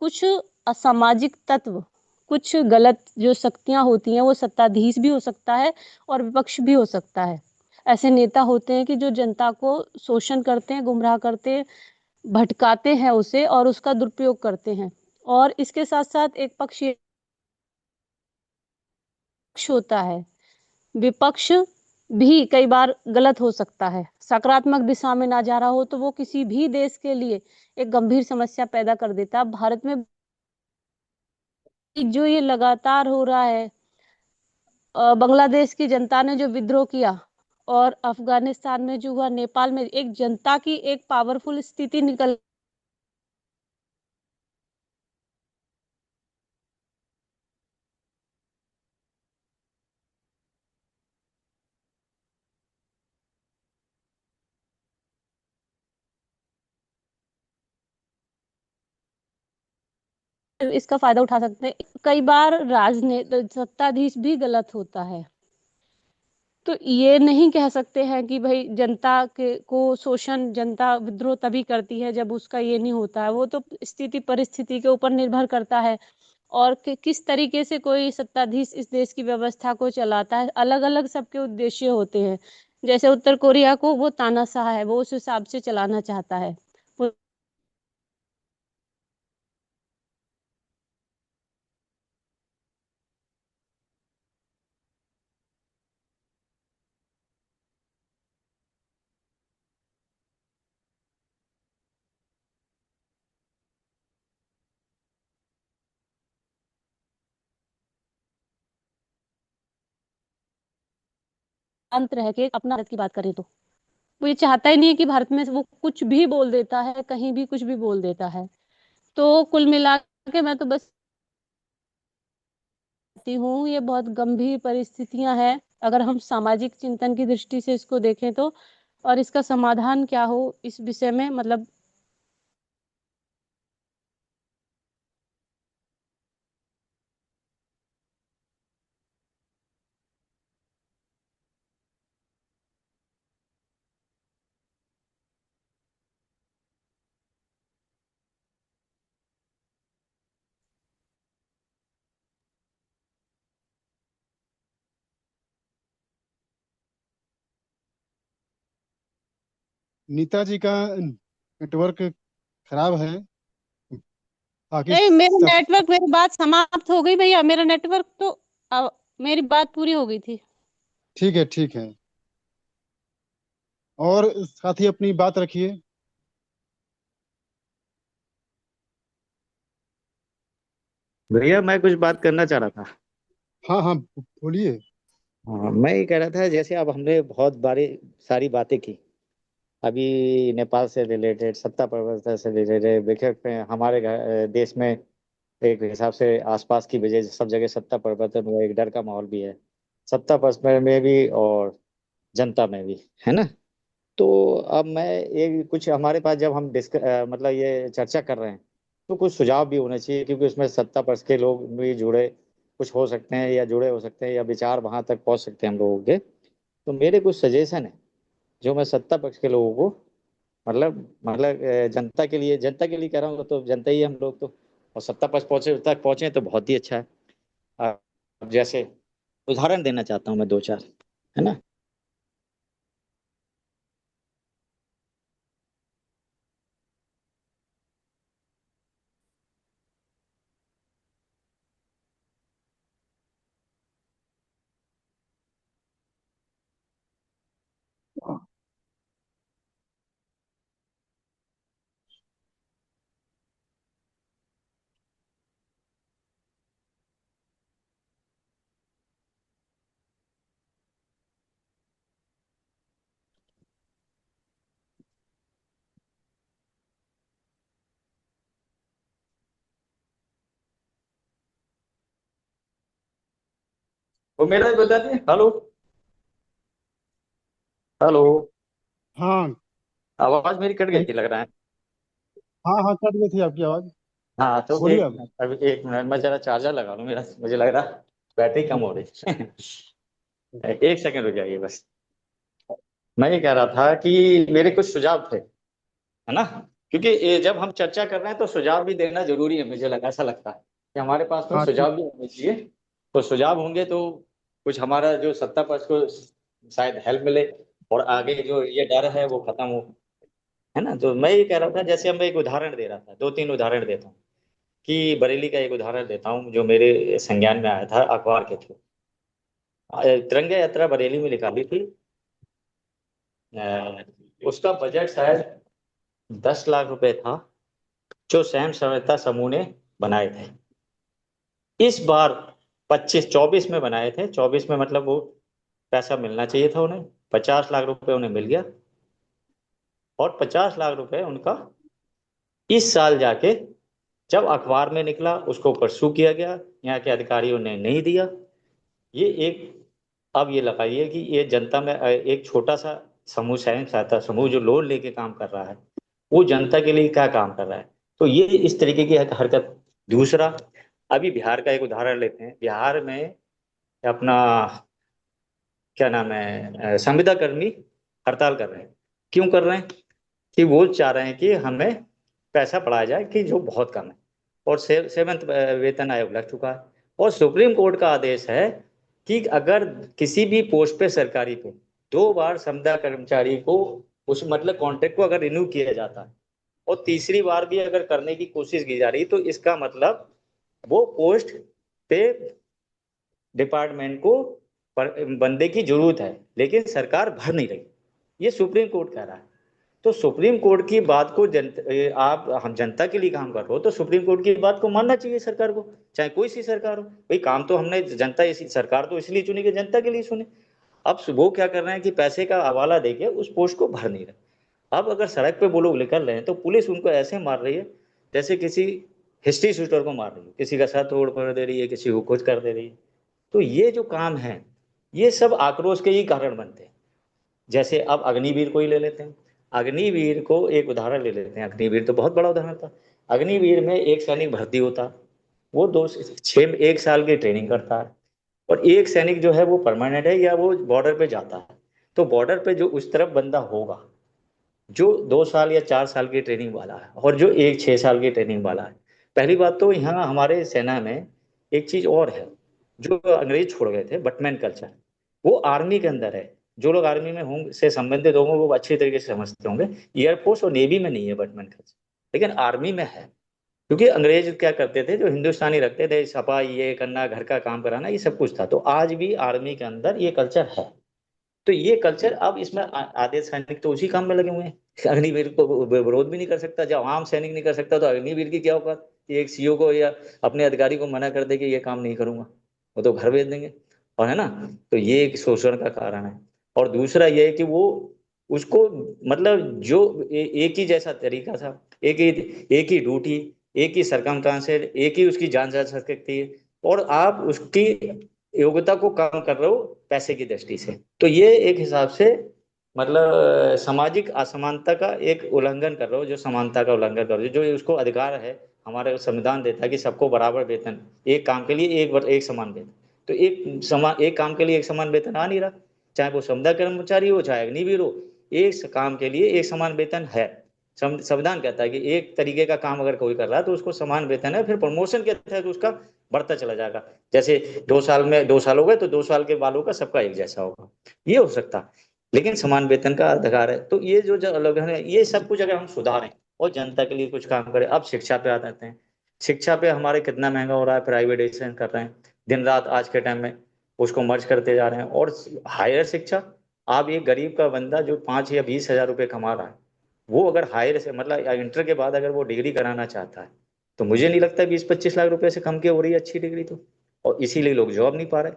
कुछ असामाजिक तत्व, कुछ गलत जो शक्तियां होती हैं, वो सत्ताधीश भी हो सकता है और विपक्ष भी हो सकता है। ऐसे नेता होते हैं कि जो जनता को शोषण करते हैं, गुमराह करते हैं, भटकाते हैं उसे और उसका दुरुपयोग करते हैं। और इसके साथ साथ एक पक्ष होता है, विपक्ष भी कई बार गलत हो सकता है, सकारात्मक दिशा में ना जा रहा हो तो वो किसी भी देश के लिए एक गंभीर समस्या पैदा कर देता है। भारत में जो ये लगातार हो रहा है, बांग्लादेश की जनता ने जो विद्रोह किया और अफगानिस्तान में जो हुआ, नेपाल में, एक जनता की एक पावरफुल स्थिति निकल इसका फायदा उठा सकते हैं। कई बार राजनीति सत्ताधीश भी गलत होता है, तो ये नहीं कह सकते हैं कि भाई जनता के को शोषण, जनता विद्रोह तभी करती है जब उसका ये नहीं होता है। वो तो स्थिति परिस्थिति के ऊपर निर्भर करता है और किस तरीके से कोई सत्ताधीश इस देश की व्यवस्था को चलाता है। अलग अलग सबके उद्देश्य होते हैं। जैसे उत्तर कोरिया को वो तानाशाह है, वो उस हिसाब से चलाना चाहता है। अंतर है कि अपना भारत की बात करें तो वो ये चाहता ही नहीं है कि भारत में वो कुछ भी बोल देता है, कहीं भी कुछ भी बोल देता है। तो कुल मिला के मैं तो बस कहती हूँ, ये बहुत गंभीर परिस्थितियां हैं अगर हम सामाजिक चिंतन की दृष्टि से इसको देखें तो। और इसका समाधान क्या हो इस विषय में, मतलब नेताजी का नेटवर्क खराब है। बाकी नहीं, मेरा सब नेटवर्क, मेरी बात समाप्त हो गई भैया, मेरा नेटवर्क तो मेरी बात पूरी हो गई थी। ठीक है, ठीक है। और साथी अपनी बात रखिए। भैया मैं कुछ बात करना चाह रहा था। हाँ हाँ, बोलिए। हाँ, मैं ये कह रहा था, जैसे अब हमने बहुत बारी सारी बातें की अभी, नेपाल से रिलेटेड, सत्ता परिवर्तन से रिलेटेड, देखे हमारे देश में एक हिसाब से आसपास की वजह से सब जगह सत्ता परिवर्तन हुआ, एक डर का माहौल भी है, सत्ता पक्ष में भी और जनता में भी, है ना। तो अब मैं एक कुछ हमारे पास जब हम मतलब ये चर्चा कर रहे हैं तो कुछ सुझाव भी होने चाहिए, क्योंकि उसमें सत्ता पक्ष के लोग भी जुड़े कुछ हो सकते हैं या जुड़े हो सकते हैं या विचार वहां तक पहुंच सकते हैं हम लोगों के। तो मेरे कुछ सजेशन है जो मैं सत्ता पक्ष के लोगों को, जनता के लिए कह रहा हूँ, तो जनता ही है हम लोग तो। और सत्ता पक्ष पहुंचे तो बहुत ही अच्छा है। अब जैसे उदाहरण देना चाहता हूँ मैं दो चार, है ना। वो मेरा ही बता दिए। Hello, hello. हाँ, आवाज मेरी कट गई कही- थी लग रहा है। हाँ हाँ, कट गई थी आपकी आवाज। हाँ तो बोलिए एक अब। अभी 1 मिनट मैं जरा चार्जर लगा लूं, मेरा मुझे लग रहा बैटरी कम हो रही है। 1 सेकंड रुक जाइए बस। मैं ये कह रहा था कि मेरे कुछ सुझाव थे, है ना। क्योंकि ये जब हम चर्चा कर रहे हैं तो सुझाव भी देना जरूरी है, मुझे ऐसा लगता है कि हमारे पास में हाँ ठीक। सुझाव भी होने चाहिए। तो सुझाव होंगे तो कुछ हमारा जो सत्ता पक्ष को शायद हेल्प मिले और आगे जो ये डर है वो खत्म हो, है ना। तो मैं ये कह रहा था, जैसे मैं एक उदाहरण दे रहा था, 2-3 उदाहरण देता हूँ कि बरेली का एक उदाहरण देता हूँ जो मेरे संज्ञान में आया था अखबार के थ्रू। तिरंगा यात्रा बरेली में निकाली थी। उसका बजट शायद 10 लाख रुपए था जो स्वयं सहायता समूह ने बनाए थे। इस बार 25-24 में बनाए थे, 24 में मतलब वो पैसा मिलना चाहिए था उन्हें, 50 लाख रुपए उन्हें मिल गया। और 50 लाख रुपए उनका इस साल जाके जब अखबार में निकला उसको परसू किया गया, यहाँ के अधिकारियों ने नहीं दिया। ये एक, अब ये लगाइए कि ये जनता में एक छोटा सा समूह, स्वयं सहायता समूह जो लोन लेके काम कर रहा है, वो जनता के लिए क्या काम कर रहा है। तो ये इस तरीके की हरकत। दूसरा, अभी बिहार का एक उदाहरण लेते हैं। बिहार में अपना क्या नाम है, संविदा कर्मी हड़ताल कर रहे हैं। क्यों कर रहे हैं? कि वो चाह रहे हैं कि हमें पैसा बढ़ाया जाए कि जो बहुत कम है, और 7th वेतन आयोग लग चुका है। और सुप्रीम कोर्ट का आदेश है कि अगर किसी भी पोस्ट पे सरकारी पे 2 बार संविदा कर्मचारी को उस मतलब कॉन्ट्रैक्ट को अगर रिन्यू किया जाता है और तीसरी बार भी अगर करने की कोशिश की जा रही, तो इसका मतलब वो पोस्ट पे डिपार्टमेंट को बंदे की जरूरत है, लेकिन सरकार भर नहीं रही। ये सुप्रीम कोर्ट कह रहा है। तो सुप्रीम कोर्ट की बात को आप हम जनता के लिए काम कर रहे हो तो सुप्रीम कोर्ट की बात को मानना चाहिए सरकार को, चाहे कोई सी सरकार हो। भाई काम तो हमने जनता, इसी सरकार तो इसलिए चुनी कि जनता के लिए सुने। अब वो क्या कर रहे हैं कि पैसे का हवाला देके उस पोस्ट को भर नहीं रहे। अब अगर सड़क पे वो लोग निकल रहे हैं तो पुलिस उनको ऐसे मार रही है जैसे किसी हिस्ट्री शूटर को मार रही है, किसी का सर तोड़ फोड़ दे रही है, किसी को कुछ कर दे रही है। तो ये जो काम है ये सब आक्रोश के ही कारण बनते हैं। जैसे अब अग्निवीर को ही ले लेते हैं। अग्निवीर को एक उदाहरण ले लेते हैं। अग्निवीर तो बहुत बड़ा उदाहरण था। अग्निवीर में एक सैनिक भर्ती होता, वो 1 साल की ट्रेनिंग करता है, और एक सैनिक जो है वो परमानेंट है या वो बॉर्डर पे जाता है। तो बॉर्डर पे जो उस तरफ बंदा होगा जो 2 साल या 4 साल की ट्रेनिंग वाला है और जो 6 साल की ट्रेनिंग वाला है। पहली बात तो यहाँ हमारे सेना में एक चीज और है जो अंग्रेज छोड़ गए थे, बटमैन कल्चर। वो आर्मी के अंदर है। जो लोग आर्मी में होंगे से संबंधित होंगे वो अच्छी तरीके से समझते होंगे। एयरफोर्स और नेवी में नहीं है बटमैन कल्चर, लेकिन आर्मी में है। क्योंकि अंग्रेज क्या करते थे, जो हिंदुस्तानी रखते थे, सफाई ये करना, घर का काम कराना, ये सब कुछ था। तो आज भी आर्मी के अंदर ये कल्चर है। तो ये कल्चर, अब इसमें आधे सैनिक तो उसी काम में लगे हुए हैं। अग्निवीर को विरोध भी नहीं कर सकता। जब आम सैनिक नहीं कर सकता तो अग्निवीर की क्या औकात कि एक सीओ को या अपने अधिकारी को मना कर दे कि ये काम नहीं करूंगा, वो तो घर भेज देंगे। और है ना। तो ये एक शोषण का कारण है। और दूसरा ये है कि वो उसको मतलब जो एक ही जैसा तरीका था, एक ही ड्यूटी, एक ही सरकमस्टांसेस, एक ही उसकी जान जा सकती है, और आप उसकी योग्यता को कम कर रहे हो पैसे की दृष्टि से। तो ये एक हिसाब से मतलब सामाजिक असमानता का एक उल्लंघन कर रहे हो, जो समानता का उल्लंघन कर रहे हो। जो उसको अधिकार है, हमारा संविधान देता है कि सबको बराबर वेतन, एक काम के लिए एक समान वेतन। तो एक काम के लिए एक समान वेतन आ नहीं रहा, चाहे वो संविदा कर्मचारी हो चाहे अग्निवीर हो। एक काम के लिए एक समान वेतन है। संविधान कहता है कि एक तरीके का काम अगर कोई कर रहा है तो उसको समान वेतन है, फिर प्रमोशन के तहत उसका बढ़ता चला जाएगा। जैसे 2 साल में 2 साल हो गए तो 2 साल के बालों का सबका एक जैसा होगा, ये हो सकता। लेकिन समान वेतन का अधिकार है। तो ये जो अलग है, ये सब कुछ अगर हम सुधारें और जनता के लिए कुछ काम करें। अब शिक्षा पे आ जाते हैं। शिक्षा पे हमारे कितना महंगा हो रहा है, प्राइवेटाइजेशन कर रहे हैं दिन रात, आज के टाइम में उसको मर्ज करते जा रहे हैं। और हायर शिक्षा, आप एक गरीब का बंदा जो 5 या 20 हजार रुपये कमा रहा है, वो अगर हायर से मतलब इंटर के बाद अगर वो डिग्री कराना चाहता है तो मुझे नहीं लगता 20-25 लाख रुपए से कम की हो रही है अच्छी डिग्री तो। और इसीलिए लोग जॉब नहीं पा रहे।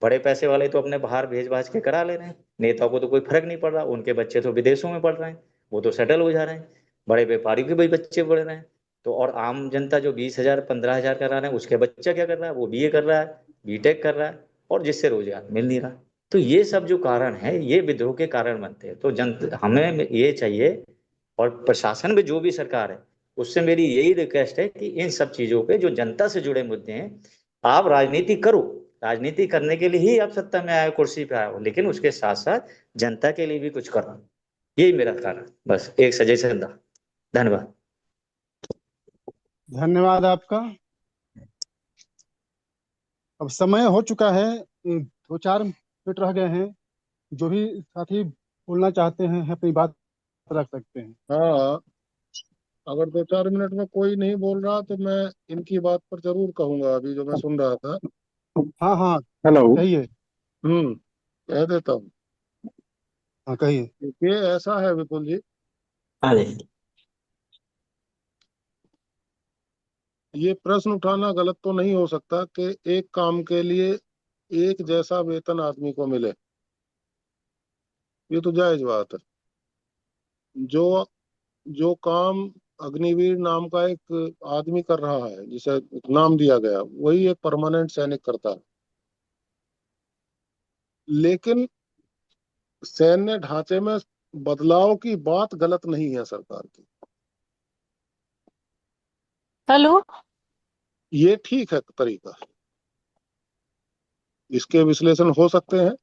बड़े पैसे वाले तो अपने बाहर भेज भाज के करा ले रहे हैं, नेताओं को तो कोई फर्क नहीं पड़ रहा, उनके बच्चे तो विदेशों में पढ़ रहे हैं, वो तो सेटल हो जा रहे हैं। बड़े व्यापारी के भी बच्चे पढ़ रहे हैं। तो और आम जनता जो 20 हजार 15 हजार करा रहे हैं, उसके बच्चा क्या कर रहा है, वो बीए कर रहा है, बीटेक कर रहा है, और जिससे रोजगार मिल नहीं रहा। तो ये सब जो कारण है ये विद्रोह के कारण बनते हैं। तो हमें ये चाहिए, और प्रशासन में जो भी सरकार है उससे मेरी यही रिक्वेस्ट है कि इन सब चीजों पे जो जनता से जुड़े मुद्दे हैं, आप राजनीति करो। राजनीति करने के लिए ही आप सत्ता में आए, कुर्सी पे आए हो, लेकिन उसके साथ साथ जनता के लिए भी कुछ करो। यही मेरा कारण, बस एक सजेशन था। धन्यवाद। धन्यवाद आपका। अब समय हो चुका है, 2-4 मिनट रह गए हैं। जो भी साथी बोलना चाहते हैं अपनी बात रख सकते हैं। हाँ, अगर 2-4 मिनट में कोई नहीं बोल रहा तो मैं इनकी बात पर जरूर कहूंगा, अभी जो मैं सुन रहा था। हाँ हाँ, हेलो। कहिए। कह देता हूँ। हाँ कहिए। देखिए, ऐसा है विपुल जी, अरे ये प्रश्न उठाना गलत तो नहीं हो सकता कि एक काम के लिए एक जैसा वेतन आदमी को मिले। ये तो जायज बात है। जो जो काम अग्निवीर नाम का एक आदमी कर रहा है, जिसे नाम दिया गया, वही एक परमानेंट सैनिक करता है। लेकिन सैन्य ढांचे में बदलाव की बात गलत नहीं है सरकार की। हेलो। ये ठीक है तरीका, इसके विश्लेषण हो सकते हैं।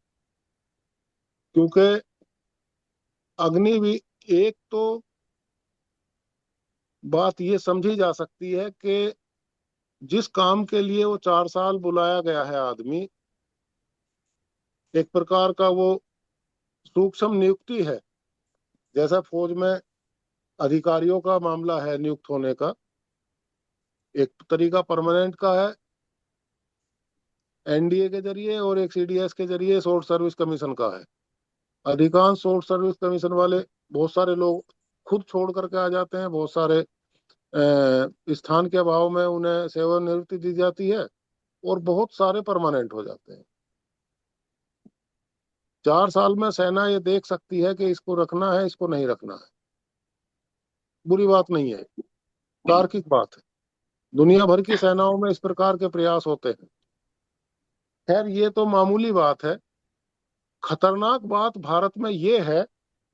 क्योंकि अग्निवीर, एक तो बात ये समझी जा सकती है कि जिस काम के लिए वो 4 साल बुलाया गया है आदमी, एक प्रकार का वो सूक्ष्म नियुक्ति है। जैसा फौज में अधिकारियों का मामला है नियुक्त होने का, एक तरीका परमानेंट का है एनडीए के जरिए, और एक सीडीएस के जरिए शॉर्ट सर्विस कमीशन का है। अधिकांश शॉर्ट सर्विस कमीशन वाले, बहुत सारे लोग खुद छोड़ करके आ जाते हैं, बहुत सारे स्थान के अभाव में उन्हें सेवानिवृत्ति दी जाती है, और बहुत सारे परमानेंट हो जाते हैं। 4 साल में सेना ये देख सकती है कि इसको रखना है, इसको नहीं रखना है। बुरी बात नहीं है, तार्किक बात है। दुनिया भर की सेनाओं में इस प्रकार के प्रयास होते हैं। खैर, ये तो मामूली बात है। खतरनाक बात भारत में ये है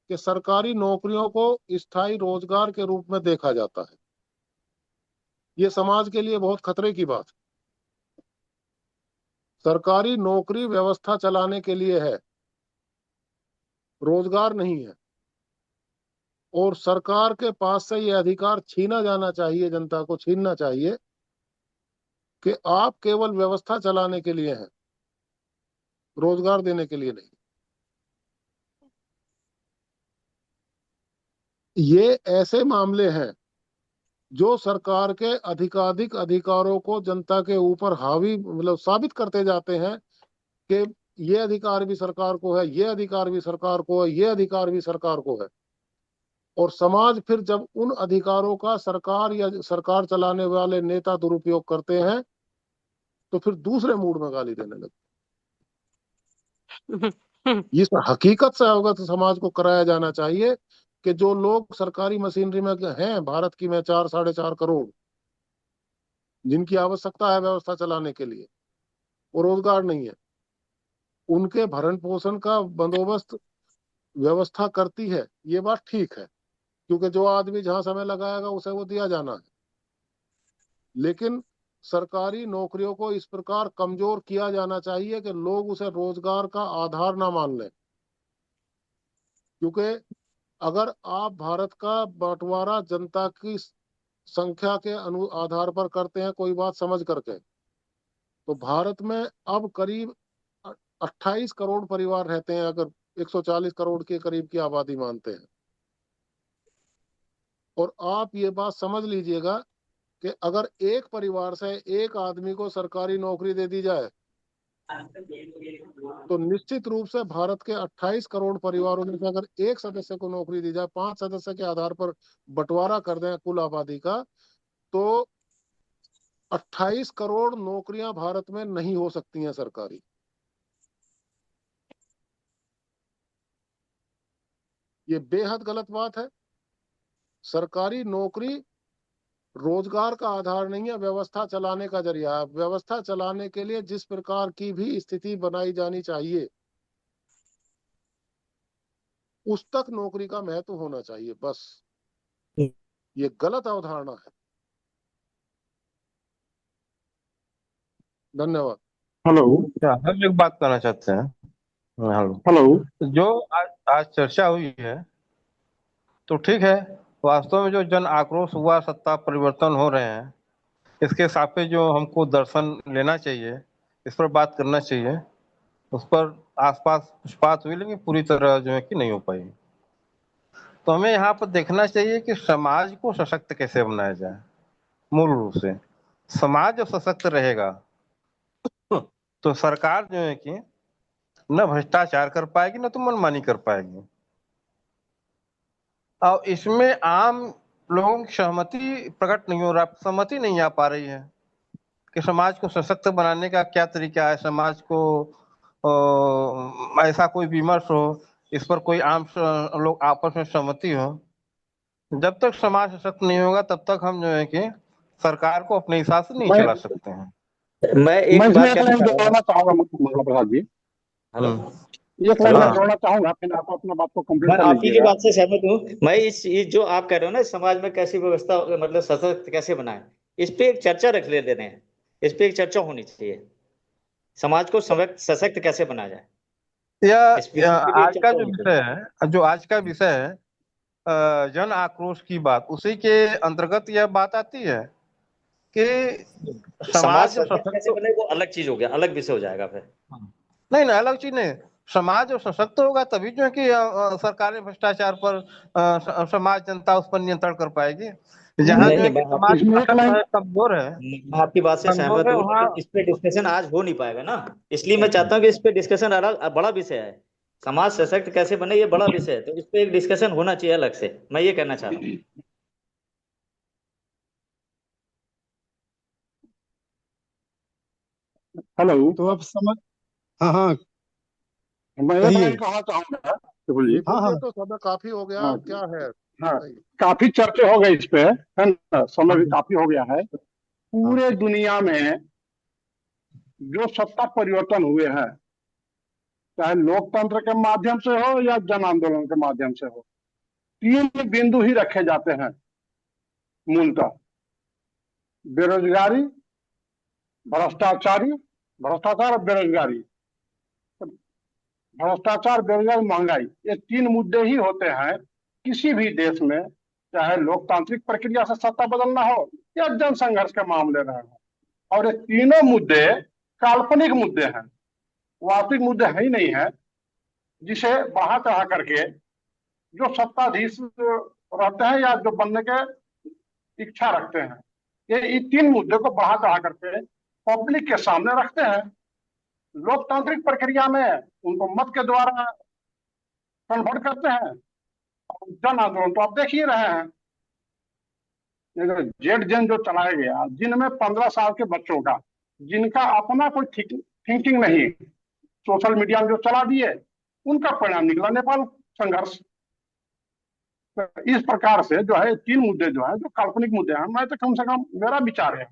कि सरकारी नौकरियों को स्थायी रोजगार के रूप में देखा जाता है। ये समाज के लिए बहुत खतरे की बात है। सरकारी नौकरी व्यवस्था चलाने के लिए है, रोजगार नहीं है। और सरकार के पास से ये अधिकार छीना जाना चाहिए, जनता को छीनना चाहिए कि आप केवल व्यवस्था चलाने के लिए हैं, रोजगार देने के लिए नहीं। ये ऐसे मामले हैं जो सरकार के अधिकाधिक अधिकारों को जनता के ऊपर हावी, मतलब साबित करते जाते हैं कि ये अधिकार भी सरकार को है, ये अधिकार भी सरकार को है, ये अधिकार भी सरकार को है। और समाज फिर जब उन अधिकारों का सरकार या सरकार चलाने वाले नेता दुरुपयोग करते हैं, तो फिर दूसरे मूड में गाली देने लगते हैं। इस हकीकत से अवगत समाज को कराया जाना चाहिए कि जो लोग सरकारी मशीनरी में हैं, भारत की में 4-4.5 करोड़, जिनकी आवश्यकता है व्यवस्था चलाने के लिए, वो रोजगार नहीं है, उनके भरण पोषण का बंदोबस्त व्यवस्था करती है। ये बात ठीक है, क्योंकि जो आदमी जहां समय लगाएगा उसे वो दिया जाना है। लेकिन सरकारी नौकरियों को इस प्रकार कमजोर किया जाना चाहिए कि लोग उसे रोजगार का आधार ना मान लें। क्योंकि अगर आप भारत का बंटवारा जनता की संख्या के आधार पर करते हैं, कोई बात समझ करके, तो भारत में अब करीब 28 करोड़ परिवार रहते हैं, अगर 140 करोड़ के करीब की आबादी मानते हैं। और आप ये बात समझ लीजिएगा कि अगर एक परिवार से एक आदमी को सरकारी नौकरी दे दी जाए, तो निश्चित रूप से भारत के 28 करोड़ परिवारों में से अगर एक सदस्य को नौकरी दी जाए, 5 सदस्य के आधार पर बंटवारा कर दें कुल आबादी का, तो 28 करोड़ नौकरियां भारत में नहीं हो सकती हैं सरकारी। ये बेहद गलत बात है। सरकारी नौकरी रोजगार का आधार नहीं है, व्यवस्था चलाने का जरिया है। व्यवस्था चलाने के लिए जिस प्रकार की भी स्थिति बनाई जानी चाहिए, उस तक नौकरी का महत्व होना चाहिए, बस। ये गलत अवधारणा है। धन्यवाद। हेलो। क्या हम एक बात करना चाहते हैं? हेलो। जो आज चर्चा हुई है, तो ठीक है, वास्तव में जो जन आक्रोश हुआ, सत्ता परिवर्तन हो रहे हैं, इसके सापेक्ष जो हमको दर्शन लेना चाहिए, इस पर बात करना चाहिए, उस पर आसपास कुछ बात हुई, लेकिन पूरी तरह जो है कि नहीं हो पाई। तो हमें यहाँ पर देखना चाहिए कि समाज को सशक्त कैसे बनाया जाए। मूल रूप से समाज जब सशक्त रहेगा तो सरकार जो है कि न भ्रष्टाचार कर पाएगी, न तो मनमानी कर पाएगी। और इसमें आम लोगों की सहमति प्रकट नहीं हो रहा, सहमति नहीं आ पा रही है कि समाज को सशक्त बनाने का क्या तरीका है, समाज को ऐसा कोई विमर्श हो, इस पर कोई आम लोग आपस में सहमति हो। जब तक समाज सशक्त नहीं होगा तब तक हम जो है कि सरकार को अपने हिसाब से नहीं चला सकते हैं। मैं एक मैं इसमें बात एक कहना लाइन चाह रहा जोड़ना चाहूंगा मंगल प्रसाद जी, हेलो एक लाइन हेलो मैं जोड़ना चाहूंगा, फिर आप अपना बात को कंप्लीट मैं कर आप ही की लीजिएगा। बात से सहमत हूँ। मैं इस जो आप कह रहे हो ना, समाज में कैसी व्यवस्था मतलब सशक्त कैसे बनाए, इस पे एक चर्चा रख ले देने हैं। इस पे एक चर्चा होनी चाहिए, समाज को सशक्त कैसे बनाया जाए, इस यह विषय पे भी एक आज का चर्चा जो होनी विषय चाहिए। है, जो आज का विषय है जन आक्रोश की बात, उसी के अंतर्गत यह बात आती है कि समाज समाज जब सशक्त कैसे सशक्त, बने वो अलग चीज हो गया, अलग विषय हो जाएगा फिर। नहीं नहीं अलग चीज नहीं, समाज जब सशक्त होगा तभी जो है कि सरकारें भ्रष्टाचार पर समाज जनता उस पर नियंत्रण कर पाएगी। जहाँ नहीं जो है नहीं, कि समाज इसमें एक लाइन, मैं आपकी बात से कमजोर सहमत है हूँ, वहाँ। लेकिन इस पे डिस्कशन आज हो नहीं पाएगा ना। इसलिए मैं चाहता हूँ कि इस पे डिस्कशन अलग, बड़ा विषय है। समाज सशक्त कैसे बने ये बड़ा विषय है, तो इस पे एक डिस्कशन होना चाहिए अलग से, मैं ये कहना चाह रहा हूँ। हेलो, तो अब समझ, हाँ हाँ मैं एक कहिए। लाइन कहना चाहूंगा केवल जी। हाँ बिल्कुल, ये हाँ तो समय काफी हो गया, हाँ अब क्या है हाँ, बताइए। काफी चर्चा हो गई इस पे, है ना, समय हाँ भी काफी हो गया है। हाँ पूरे दुनिया में जो सत्ता परिवर्तन हुए हैं, चाहे लोकतंत्र के माध्यम से हो या जन आंदोलन के माध्यम से हो, तीन बिंदु ही रखे जाते हैं मूलतः: बेरोजगारी, भ्रष्टाचार और बेरोजगारी। भ्रष्टाचार, बेरोजगारी, महंगाई, ये तीन मुद्दे ही होते हैं किसी भी देश में, चाहे लोकतांत्रिक प्रक्रिया से सत्ता बदलना हो या जन संघर्ष के मामले रहे हो। और ये तीनों मुद्दे काल्पनिक मुद्दे हैं, वास्तविक मुद्दे है ही नहीं है, जिसे बढ़ा चढ़ा करके जो सत्ताधीश रहते हैं या जो बनने के इच्छा रखते हैं, ये तीन मुद्दे को बढ़ा चढ़ा करके पब्लिक के सामने रखते हैं। लोकतांत्रिक प्रक्रिया में उनको मत के द्वारा कन्वर्ट करते हैं। जन आंदोलन तो आप देख ही रहे हैं, जेड जेन जो चलाया गया, जिनमें 15 साल के बच्चों का, जिनका अपना कोई थिंकिंग नहीं, सोशल मीडिया में जो चला दिए, उनका परिणाम निकला नेपाल संघर्ष। तो इस प्रकार से जो है तीन मुद्दे जो है, जो काल्पनिक मुद्दे हैं, मैं तो कम से कम मेरा विचार है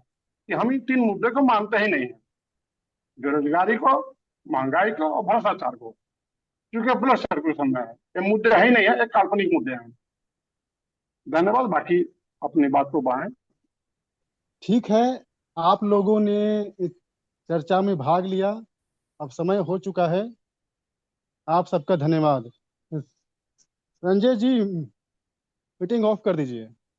कि हम इन तीन मुद्दे को मानते ही नहीं है: बेरोजगारी को, महंगाई को और भ्रष्टाचार को, क्योंकि ब्लड सर्कुलेशन में है। ये मुद्दे ही नहीं है, एक काल्पनिक मुद्दे हैं। धन्यवाद, बाकी अपनी बात को बढ़ाएं। ठीक है, आप लोगों ने इस चर्चा में भाग लिया, अब समय हो चुका है। आप सबका धन्यवाद। संजय जी, मीटिंग ऑफ कर दीजिए।